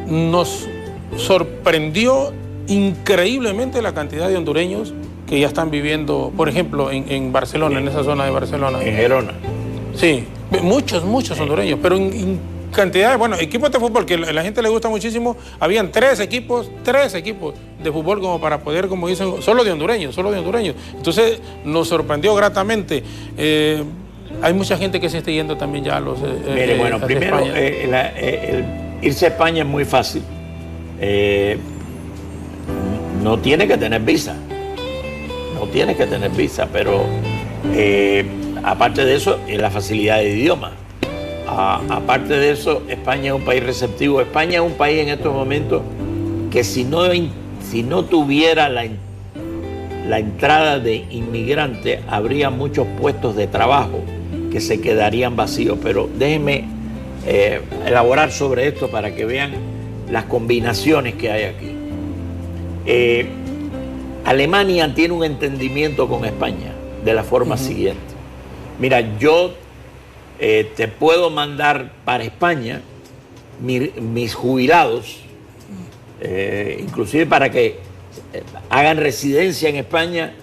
nos sorprendió increíblemente la cantidad de hondureños que ya están viviendo, por ejemplo, en Barcelona, en esa zona de Barcelona. En Gerona. Sí, muchos hondureños, pero en cantidad, bueno, equipos de fútbol que a la gente le gusta muchísimo. Habían 3 equipos de fútbol como para poder, como dicen, solo de hondureños. Entonces nos sorprendió gratamente. Hay mucha gente que se está yendo también ya a los... Mire, bueno, primero, irse a España es muy fácil. No tiene que tener visa. Pero aparte de eso, es la facilidad de idioma. Aparte de eso, España es un país receptivo. España es un país en estos momentos que si no tuviera la entrada de inmigrantes, habría muchos puestos de trabajo que se quedarían vacíos. Pero déjenme elaborar sobre esto para que vean las combinaciones que hay aquí. Alemania tiene un entendimiento con España de la forma siguiente. Mira, yo te puedo mandar para España mis jubilados, inclusive para que hagan residencia en España,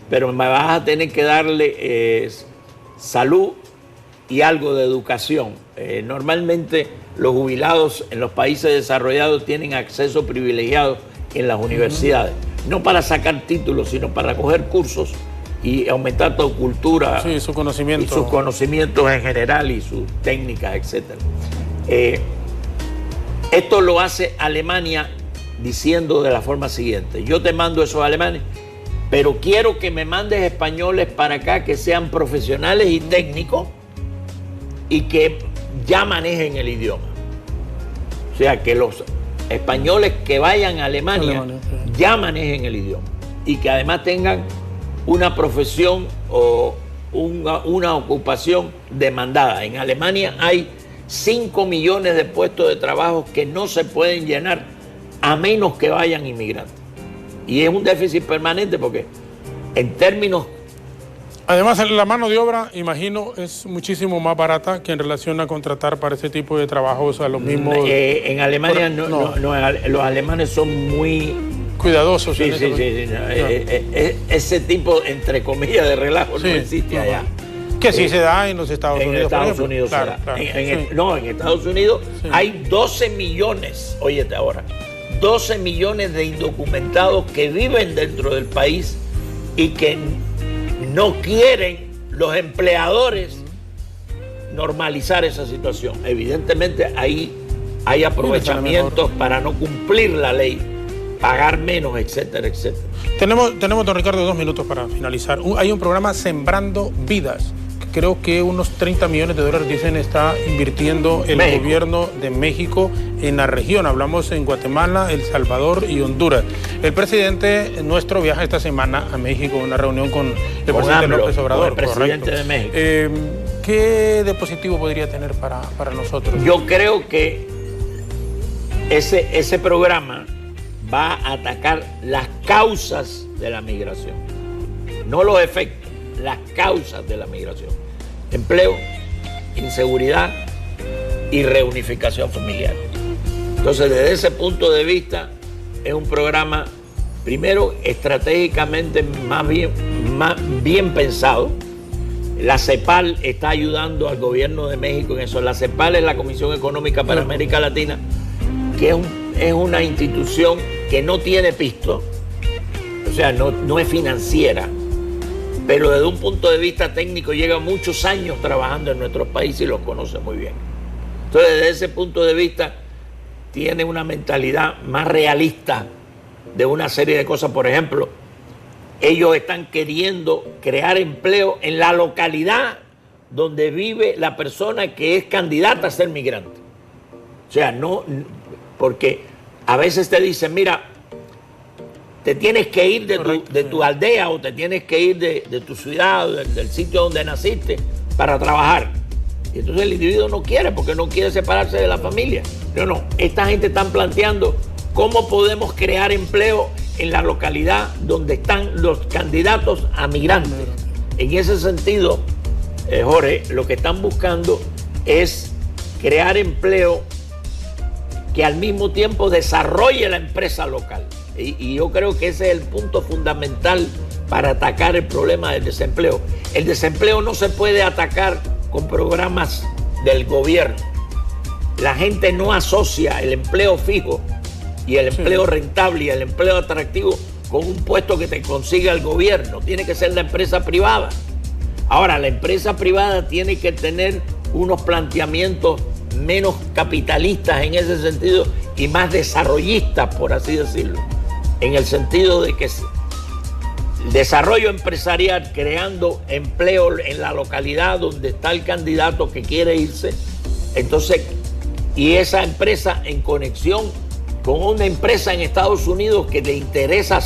pero me vas a tener que darle salud y algo de educación. Normalmente los jubilados en los países desarrollados tienen acceso privilegiado en las universidades, no para sacar títulos, sino para coger cursos y aumentar tu cultura, sí, su conocimiento. Y sus conocimientos en general y sus técnicas, etc. Esto lo hace Alemania diciendo de la forma siguiente: yo te mando esos alemanes, pero quiero que me mandes españoles para acá que sean profesionales y técnicos y que ya manejen el idioma. O sea, que los españoles que vayan a Alemania ya manejen el idioma y que además tengan una profesión o una ocupación demandada. En Alemania hay 5 millones de puestos de trabajo que no se pueden llenar a menos que vayan inmigrantes. Y es un déficit permanente porque en términos... Además, la mano de obra, imagino, es muchísimo más barata que en relación a contratar para ese tipo de trabajos a los mismos... en Alemania los alemanes son muy... cuidadosos. Sí. Ese tipo, entre comillas, de relajo no existe allá. Que sí se da en los Estados Unidos. En Estados Unidos se da. En Estados Unidos hay 12 millones, óyete ahora, 12 millones de indocumentados que viven dentro del país y que no quieren los empleadores normalizar esa situación. Evidentemente ahí hay aprovechamientos para no cumplir la ley, pagar menos, etcétera, etcétera. Tenemos, don Ricardo, 2 minutos para finalizar. Hay un programa Sembrando Vidas. Creo que unos 30 millones de dólares, dicen, está invirtiendo el gobierno de México en la región. Hablamos en Guatemala, El Salvador y Honduras. El presidente nuestro viaja esta semana a México, una reunión con el presidente AMLO, López Obrador. Con el presidente de México. ¿Qué de positivo podría tener para nosotros? Yo creo que ese programa va a atacar las causas de la migración, no los efectos, las causas de la migración: empleo, inseguridad y reunificación familiar. Entonces, desde ese punto de vista, es un programa, primero, estratégicamente más bien pensado. La CEPAL está ayudando al gobierno de México en eso. La CEPAL es la Comisión Económica para América Latina, que es una institución que no tiene pisto, o sea, no es financiera, pero desde un punto de vista técnico lleva muchos años trabajando en nuestros países y los conoce muy bien. Entonces, desde ese punto de vista, tiene una mentalidad más realista de una serie de cosas. Por ejemplo, ellos están queriendo crear empleo en la localidad donde vive la persona que es candidata a ser migrante. O sea, no, porque a veces te dicen, mira, te tienes que ir de tu aldea, o te tienes que ir de tu ciudad, del sitio donde naciste, para trabajar. Y entonces el individuo no quiere, porque no quiere separarse de la familia. No, esta gente está planteando cómo podemos crear empleo en la localidad donde están los candidatos a migrantes. En ese sentido, Jorge, lo que están buscando es crear empleo que al mismo tiempo desarrolle la empresa local. Y yo creo que ese es el punto fundamental para atacar el problema del desempleo. El desempleo no se puede atacar con programas del gobierno. La gente no asocia el empleo fijo y el empleo rentable y el empleo atractivo con un puesto que te consiga el gobierno. Tiene que ser la empresa privada. Ahora, la empresa privada tiene que tener unos planteamientos menos capitalistas en ese sentido y más desarrollistas, por así decirlo, en el sentido de que el desarrollo empresarial, creando empleo en la localidad donde está el candidato que quiere irse, entonces, y esa empresa en conexión con una empresa en Estados Unidos que le interesa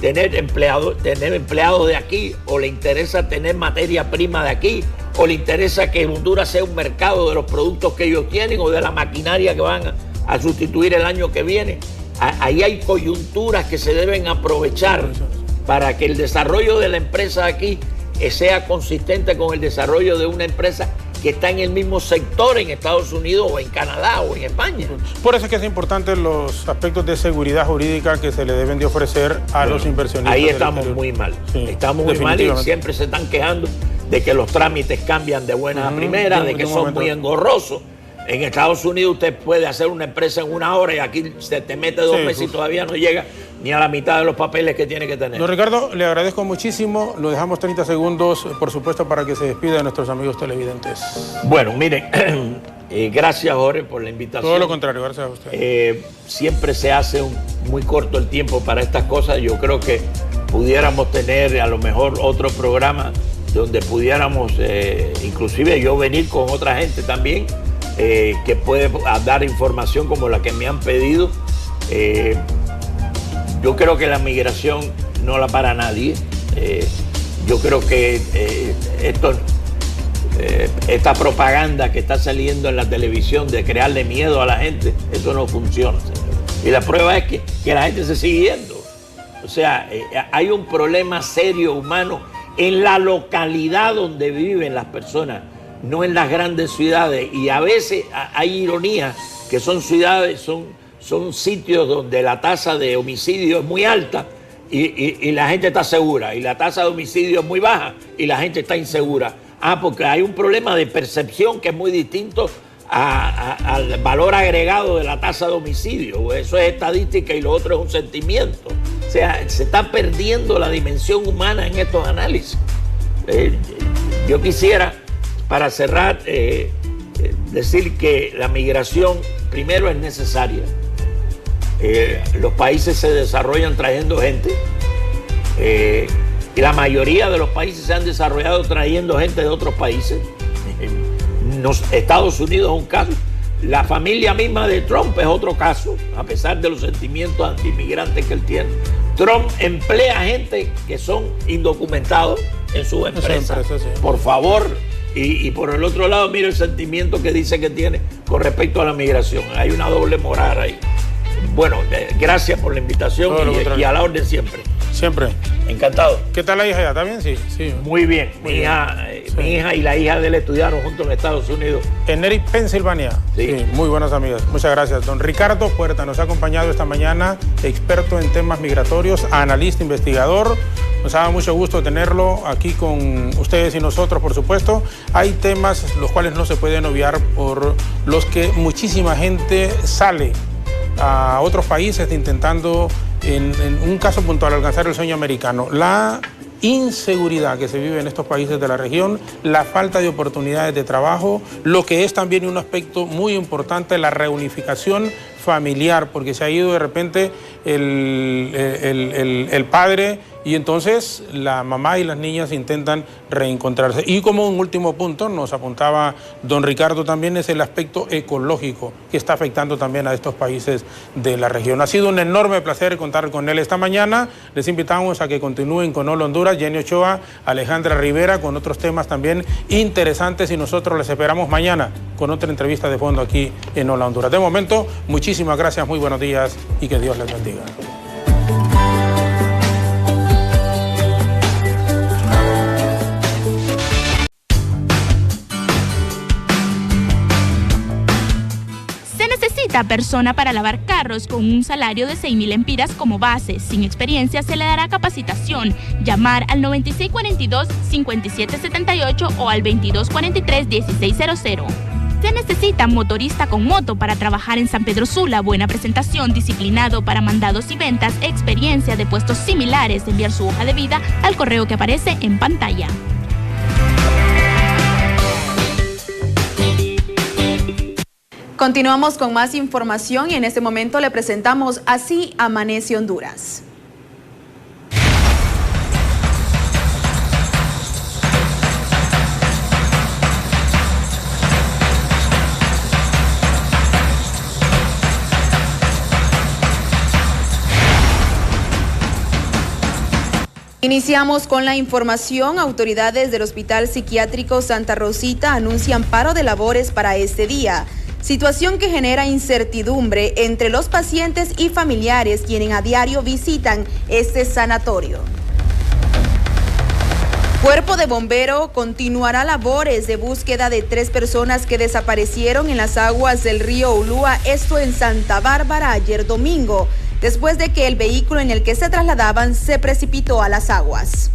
tener empleados de aquí, o le interesa tener materia prima de aquí, o le interesa que Honduras sea un mercado de los productos que ellos tienen o de la maquinaria que van a sustituir el año que viene. Ahí hay coyunturas que se deben aprovechar para que el desarrollo de la empresa aquí sea consistente con el desarrollo de una empresa que está en el mismo sector en Estados Unidos o en Canadá o en España. Por eso es que es importante los aspectos de seguridad jurídica que se le deben de ofrecer a los inversionistas. Ahí estamos muy mal. Estamos muy mal y siempre se están quejando de que los trámites cambian de buena a primera, de que son muy engorrosos. En Estados Unidos usted puede hacer una empresa en una hora y aquí se te mete 2 meses y todavía no llega ni a la mitad de los papeles que tiene que tener. Don Ricardo, le agradezco muchísimo. Lo dejamos 30 segundos, por supuesto, para que se despida de nuestros amigos televidentes. Bueno, miren, gracias, Jorge, por la invitación. Todo lo contrario, gracias a usted. Siempre se hace muy corto el tiempo para estas cosas. Yo creo que pudiéramos tener a lo mejor otro programa donde pudiéramos, inclusive yo venir con otra gente también, que puede dar información como la que me han pedido. Yo creo que la migración no la para nadie. Yo creo que esta propaganda que está saliendo en la televisión de crearle miedo a la gente, eso no funciona, señor. Y la prueba es que la gente se sigue yendo. O sea, hay un problema serio humano en la localidad donde viven las personas, no en las grandes ciudades. Y a veces hay ironías, que son ciudades, son sitios donde la tasa de homicidio es muy alta y la gente está segura, y la tasa de homicidio es muy baja y la gente está insegura. Porque hay un problema de percepción que es muy distinto al valor agregado de la tasa de homicidio. Eso es estadística y lo otro es un sentimiento. O sea, se está perdiendo la dimensión humana en estos análisis. Yo quisiera, para cerrar, decir que la migración primero es necesaria. Los países se desarrollan trayendo gente, y la mayoría de los países se han desarrollado trayendo gente de otros países. Estados Unidos es un caso, la familia misma de Trump es otro caso, a pesar de los sentimientos anti-inmigrantes que él tiene. Trump emplea gente que son indocumentados en su empresa. Por favor. Y por el otro lado, mira el sentimiento que dice que tiene con respecto a la migración. Hay una doble moral ahí. Bueno, gracias por la invitación y a la orden siempre. Siempre. Encantado. ¿Qué tal la hija ya? ¿Está bien? Sí. Muy bien. Mi hija y la hija de él estudiaron juntos en Estados Unidos. En Erie, Pensilvania. Sí, muy buenas amigas. Muchas gracias. Don Ricardo Puerta nos ha acompañado esta mañana, experto en temas migratorios, analista, investigador. Nos ha dado mucho gusto tenerlo aquí con ustedes y nosotros, por supuesto. Hay temas los cuales no se pueden obviar, por los que muchísima gente sale a otros países intentando, en un caso puntual, alcanzar el sueño americano. La inseguridad que se vive en estos países de la región, la falta de oportunidades de trabajo, lo que es también un aspecto muy importante, la reunificación familiar, porque se ha ido de repente el padre y entonces la mamá y las niñas intentan reencontrarse. Y como un último punto, nos apuntaba don Ricardo también, es el aspecto ecológico que está afectando también a estos países de la región. Ha sido un enorme placer contar con él esta mañana. Les invitamos a que continúen con Hola Honduras, Jenny Ochoa, Alejandra Rivera, con otros temas también interesantes, y nosotros les esperamos mañana con otra entrevista de fondo aquí en Hola Honduras. De momento, muchísimas gracias, muy buenos días y que Dios les bendiga. Persona para lavar carros con un salario de 6.000 lempiras como base. Sin experiencia se le dará capacitación. Llamar al 9642-5778 o al 2243-1600. Se necesita motorista con moto para trabajar en San Pedro Sula. Buena presentación, disciplinado para mandados y ventas, experiencia de puestos similares. Enviar su hoja de vida al correo que aparece en pantalla. Continuamos con más información y en este momento le presentamos Así Amanece Honduras. Iniciamos con la información. Autoridades del Hospital Psiquiátrico Santa Rosita anuncian paro de labores para este día. Situación que genera incertidumbre entre los pacientes y familiares quienes a diario visitan este sanatorio. Cuerpo de Bombero continuará labores de búsqueda de 3 personas que desaparecieron en las aguas del río Ulúa, esto en Santa Bárbara ayer domingo, después de que el vehículo en el que se trasladaban se precipitó a las aguas.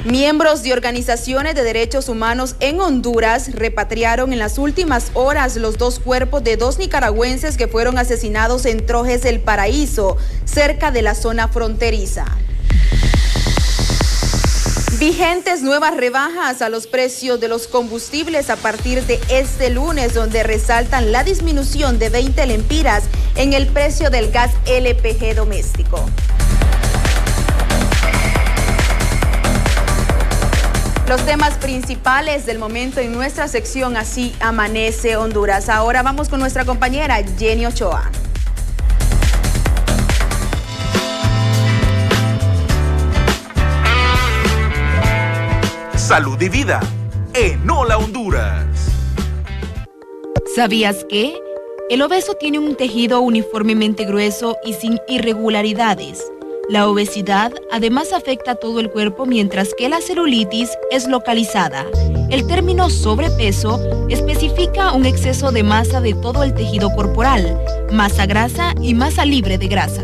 Miembros de organizaciones de derechos humanos en Honduras repatriaron en las últimas horas los 2 cuerpos de 2 nicaragüenses que fueron asesinados en Trojes El Paraíso, cerca de la zona fronteriza. Vigentes nuevas rebajas a los precios de los combustibles a partir de este lunes, donde resaltan la disminución de 20 lempiras en el precio del gas LPG doméstico. Los temas principales del momento en nuestra sección Así Amanece Honduras. Ahora vamos con nuestra compañera Jenny Ochoa. Salud y vida en Hola Honduras. ¿Sabías que? El obeso tiene un tejido uniformemente grueso y sin irregularidades. La obesidad además afecta a todo el cuerpo, mientras que la celulitis es localizada. El término sobrepeso especifica un exceso de masa de todo el tejido corporal, masa grasa y masa libre de grasa.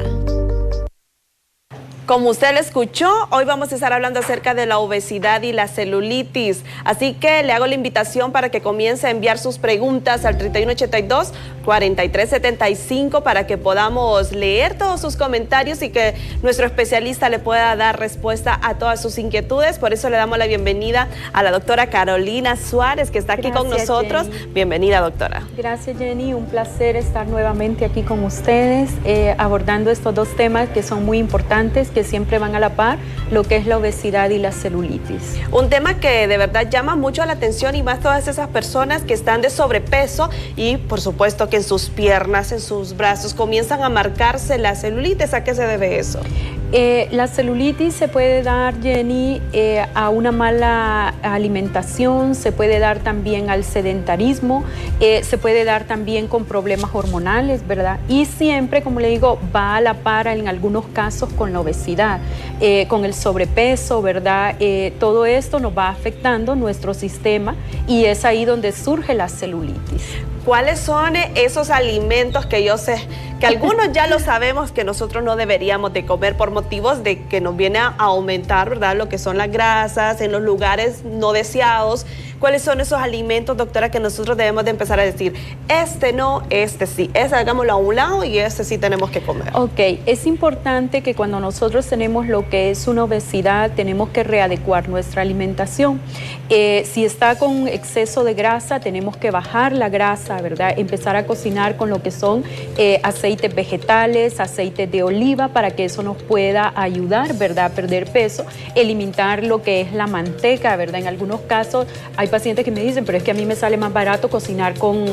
Como usted lo escuchó, hoy vamos a estar hablando acerca de la obesidad y la celulitis. Así que le hago la invitación para que comience a enviar sus preguntas al 3182-4375 para que podamos leer todos sus comentarios y que nuestro especialista le pueda dar respuesta a todas sus inquietudes. Por eso le damos la bienvenida a la doctora Carolina Suárez, que está aquí con nosotros. Jenny. Bienvenida, doctora. Gracias, Jenny. Un placer estar nuevamente aquí con ustedes, abordando estos 2 temas que son muy importantes, que siempre van a la par, lo que es la obesidad y la celulitis. Un tema que de verdad llama mucho la atención, y más todas esas personas que están de sobrepeso y por supuesto que en sus piernas, en sus brazos comienzan a marcarse la celulitis. ¿A qué se debe eso? La celulitis se puede dar, Jenny, a una mala alimentación, se puede dar también al sedentarismo, se puede dar también con problemas hormonales, ¿verdad? Y siempre, como le digo, va a la par en algunos casos con la obesidad, con el sobrepeso, ¿verdad? Todo esto nos va afectando nuestro sistema y es ahí donde surge la celulitis. ¿Cuáles son esos alimentos que yo sé, que algunos ya lo sabemos que nosotros no deberíamos de comer por motivos de que nos viene a aumentar, ¿verdad? Lo que son las grasas en los lugares no deseados. ¿Cuáles son esos alimentos, doctora, que nosotros debemos de empezar a decir, este no, este sí, este hagámoslo a un lado y este sí tenemos que comer? Ok, es importante que cuando nosotros tenemos lo que es una obesidad, tenemos que readecuar nuestra alimentación. Si está con exceso de grasa, tenemos que bajar la grasa, ¿verdad? Empezar a cocinar con lo que son aceites vegetales, aceites de oliva, para que eso nos pueda ayudar, ¿verdad? A perder peso, eliminar lo que es la manteca, ¿verdad? En algunos casos hay pacientes que me dicen, pero es que a mí me sale más barato cocinar con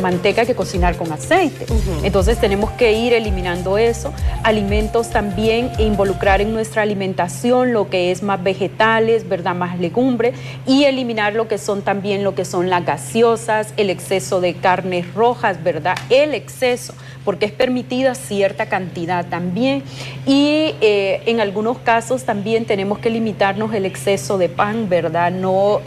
manteca que cocinar con aceite. Entonces tenemos que ir eliminando eso. Alimentos también, involucrar en nuestra alimentación lo que es más vegetales, ¿verdad? Más legumbres, y eliminar lo que son también lo que son las gaseosas, el exceso de carnes rojas, ¿verdad? El exceso, porque es permitida cierta cantidad también. Y en algunos casos también tenemos que limitarnos el exceso de pan, ¿verdad? No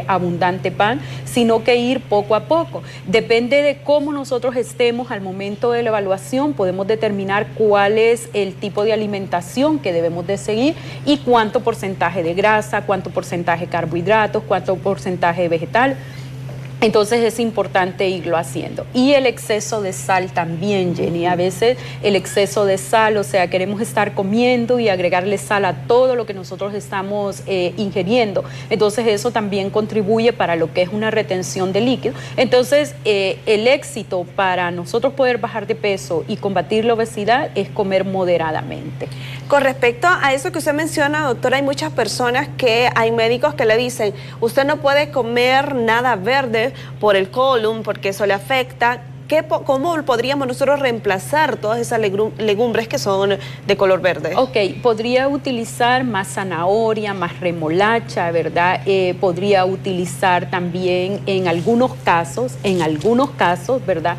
abundante pan, sino que ir poco a poco. Depende de cómo nosotros estemos al momento de la evaluación, podemos determinar cuál es el tipo de alimentación que debemos de seguir y cuánto porcentaje de grasa, cuánto porcentaje de carbohidratos, cuánto porcentaje de vegetal. Entonces es importante irlo haciendo. Y el exceso de sal también, Jenny. A veces el exceso de sal, o sea, queremos estar comiendo y agregarle sal a todo lo que nosotros estamos ingiriendo. Entonces eso también contribuye para lo que es una retención de líquido. Entonces el éxito para nosotros poder bajar de peso y combatir la obesidad es comer moderadamente. Con respecto a eso que usted menciona, doctora, hay muchas personas que hay médicos que le dicen, usted no puede comer nada verde por el colon porque eso le afecta. ¿Cómo podríamos nosotros reemplazar todas esas legumbres que son de color verde? Ok, podría utilizar más zanahoria, más remolacha, ¿verdad? Podría utilizar también en algunos casos, ¿verdad?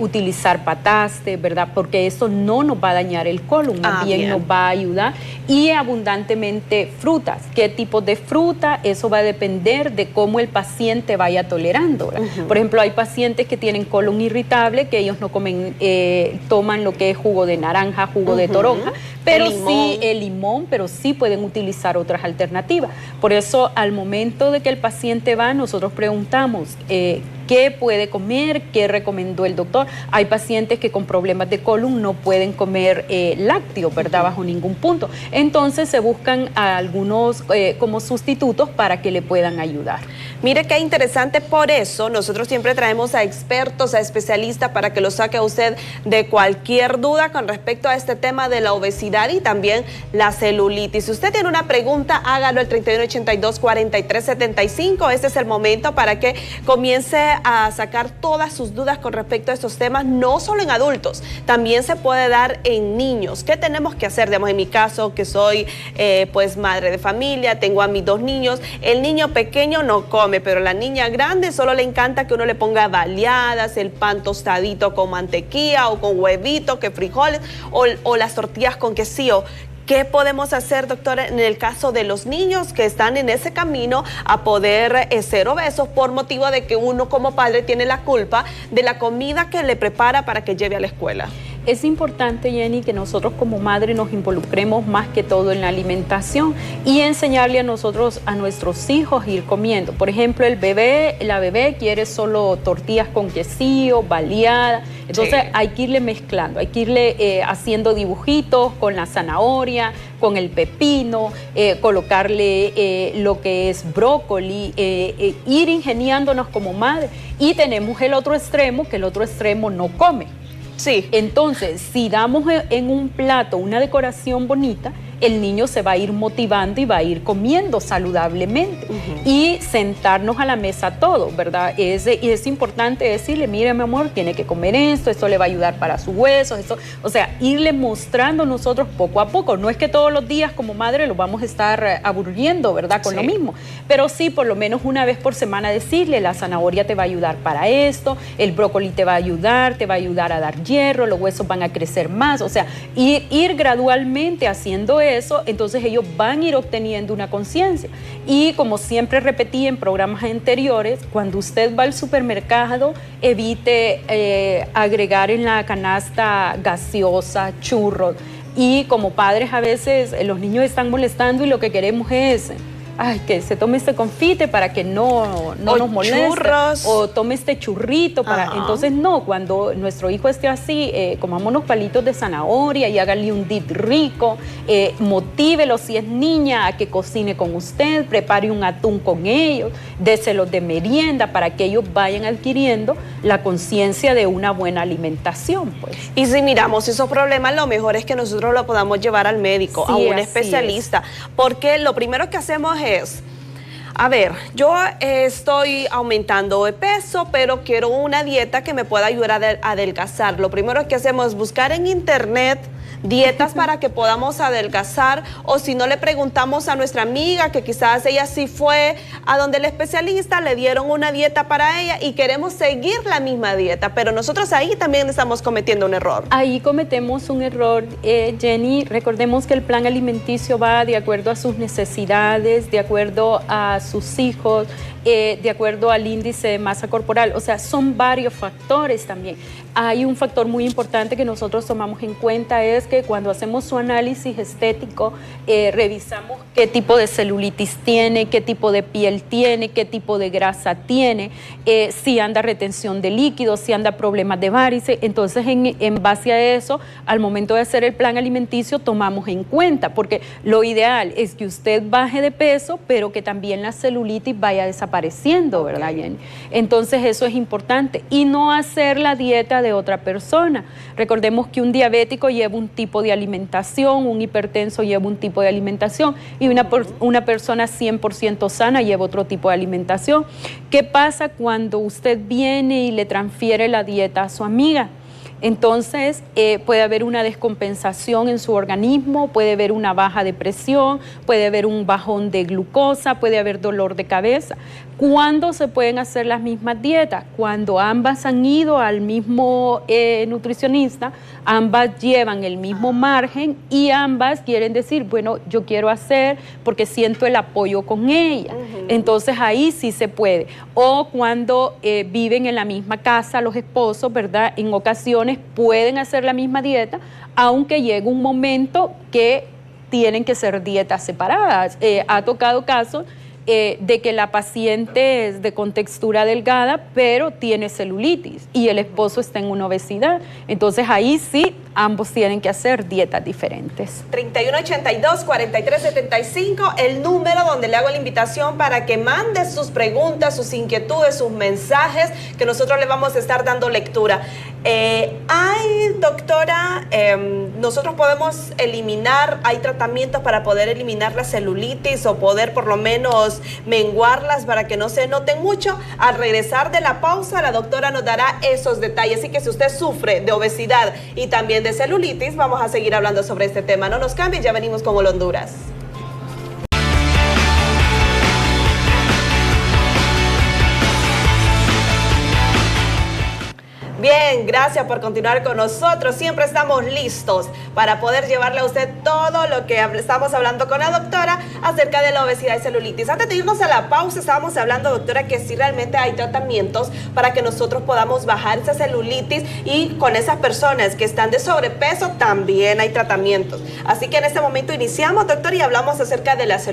Utilizar pataste, ¿verdad? Porque eso no nos va a dañar el colon, más bien nos va a ayudar. Y abundantemente frutas. ¿Qué tipo de fruta? Eso va a depender de cómo el paciente vaya tolerando, ¿verdad? Por ejemplo, hay pacientes que tienen colon irritable, que ellos no comen, toman lo que es jugo de naranja, jugo de toronja, pero sí el limón, pero sí pueden utilizar otras alternativas. Por eso, al momento de que el paciente va, nosotros preguntamos, ¿qué puede comer? ¿Qué recomendó el doctor? Hay pacientes que con problemas de colon no pueden comer lácteos, ¿verdad? Bajo ningún punto. Entonces se buscan a algunos como sustitutos para que le puedan ayudar. Mire qué interesante, por eso nosotros siempre traemos a expertos, a especialistas para que lo saque a usted de cualquier duda con respecto a este tema de la obesidad y también la celulitis. Si usted tiene una pregunta, hágalo al 3182-4375. Este es el momento para que comience a sacar todas sus dudas con respecto a estos temas, no solo en adultos, también se puede dar en niños. ¿Qué tenemos que hacer? Digamos, en mi caso, que soy pues madre de familia, tengo a mis 2 niños, el niño pequeño no come, pero la niña grande solo le encanta que uno le ponga baleadas, el pan tostadito con mantequilla o con huevito, que frijoles, o las tortillas con quesillo. ¿Qué podemos hacer, doctora, en el caso de los niños que están en ese camino a poder ser obesos por motivo de que uno como padre tiene la culpa de la comida que le prepara para que lleve a la escuela? Es importante, Jenny, que nosotros como madre nos involucremos más que todo en la alimentación y enseñarle a nosotros, a nuestros hijos, ir comiendo. Por ejemplo, la bebé quiere solo tortillas con quesillo, baleada. Entonces hay que irle mezclando, hay que irle haciendo dibujitos con la zanahoria, con el pepino, colocarle lo que es brócoli, ir ingeniándonos como madre. Y tenemos el otro extremo, que el otro extremo no come. Sí. Entonces, si damos en un plato una decoración bonita, el niño se va a ir motivando y va a ir comiendo saludablemente. Y sentarnos a la mesa todos, ¿verdad? Y es importante decirle, mire, mi amor, tiene que comer esto le va a ayudar para sus huesos, esto, o sea, irle mostrando nosotros poco a poco. No es que todos los días como madre lo vamos a estar aburriendo, ¿verdad? Con lo mismo, pero sí por lo menos una vez por semana decirle, la zanahoria te va a ayudar para esto, el brócoli te va a ayudar a dar hierro, los huesos van a crecer más, o sea, ir gradualmente haciendo eso, entonces ellos van a ir obteniendo una conciencia. Y como siempre repetí en programas anteriores, cuando usted va al supermercado, evite agregar en la canasta gaseosa, churros. Y como padres a veces los niños están molestando y lo que queremos es que se tome este confite para que no nos moleste, churros, o tome este churrito para. Entonces no, cuando nuestro hijo esté así, comamos unos palitos de zanahoria y hágale un dip rico, motívelo si es niña a que cocine con usted, prepare un atún con ellos, déselos de merienda para que ellos vayan adquiriendo la conciencia de una buena alimentación, pues. Y si miramos esos problemas, lo mejor es que nosotros lo podamos llevar al médico, a un especialista, porque lo primero que hacemos es, a ver, yo estoy aumentando de peso, pero quiero una dieta que me pueda ayudar a adelgazar. Lo primero que hacemos es buscar en internet dietas para que podamos adelgazar, o si no, le preguntamos a nuestra amiga que quizás ella sí fue a donde el especialista, le dieron una dieta para ella y queremos seguir la misma dieta, pero nosotros ahí también estamos cometiendo un error. Ahí cometemos un error, Jenny. Recordemos que el plan alimenticio va de acuerdo a sus necesidades, de acuerdo a sus hijos, de acuerdo al índice de masa corporal, o sea, son varios factores también. Hay un factor muy importante que nosotros tomamos en cuenta, es que cuando hacemos su análisis estético, revisamos qué tipo de celulitis tiene, qué tipo de piel tiene, qué tipo de grasa tiene, si anda retención de líquidos, si anda problemas de varices. Entonces, en base a eso, al momento de hacer el plan alimenticio, tomamos en cuenta, porque lo ideal es que usted baje de peso, pero que también la celulitis vaya desapareciendo, ¿verdad, Jenny? Entonces, eso es importante. Y no hacer la dieta de otra persona. Recordemos que un diabético lleva un tipo de alimentación, un hipertenso lleva un tipo de alimentación y una persona 100% sana lleva otro tipo de alimentación. ¿Qué pasa cuando usted viene y le transfiere la dieta a su amiga? Entonces puede haber una descompensación en su organismo, puede haber una baja de presión, puede haber un bajón de glucosa, puede haber dolor de cabeza. ¿Cuándo se pueden hacer las mismas dietas? Cuando ambas han ido al mismo nutricionista, ambas llevan el mismo margen y ambas quieren decir, bueno, yo quiero hacer porque siento el apoyo con ella. Entonces ahí sí se puede. O cuando viven en la misma casa los esposos, ¿verdad? En ocasiones pueden hacer la misma dieta, aunque llega un momento que tienen que ser dietas separadas. Ha tocado casos de que la paciente es de contextura delgada, pero tiene celulitis y el esposo está en una obesidad. Entonces ahí sí, ambos tienen que hacer dietas diferentes. 3182-4375, el número donde le hago la invitación para que mande sus preguntas, sus inquietudes, sus mensajes, que nosotros le vamos a estar dando lectura. Doctora, nosotros podemos eliminar, hay tratamientos para poder eliminar la celulitis o poder por lo menos menguarlas para que no se noten mucho. Al regresar de la pausa, la doctora nos dará esos detalles. Así que si usted sufre de obesidad y también de celulitis, vamos a seguir hablando sobre este tema. No nos cambien, ya venimos con Hola Honduras. Bien, gracias por continuar con nosotros. Siempre estamos listos para poder llevarle a usted todo lo que estamos hablando con la doctora acerca de la obesidad y celulitis. Antes de irnos a la pausa, estábamos hablando, doctora, que sí realmente hay tratamientos para que nosotros podamos bajar esa celulitis, y con esas personas que están de sobrepeso también hay tratamientos. Así que en este momento iniciamos, doctor, y hablamos acerca de la celulitis.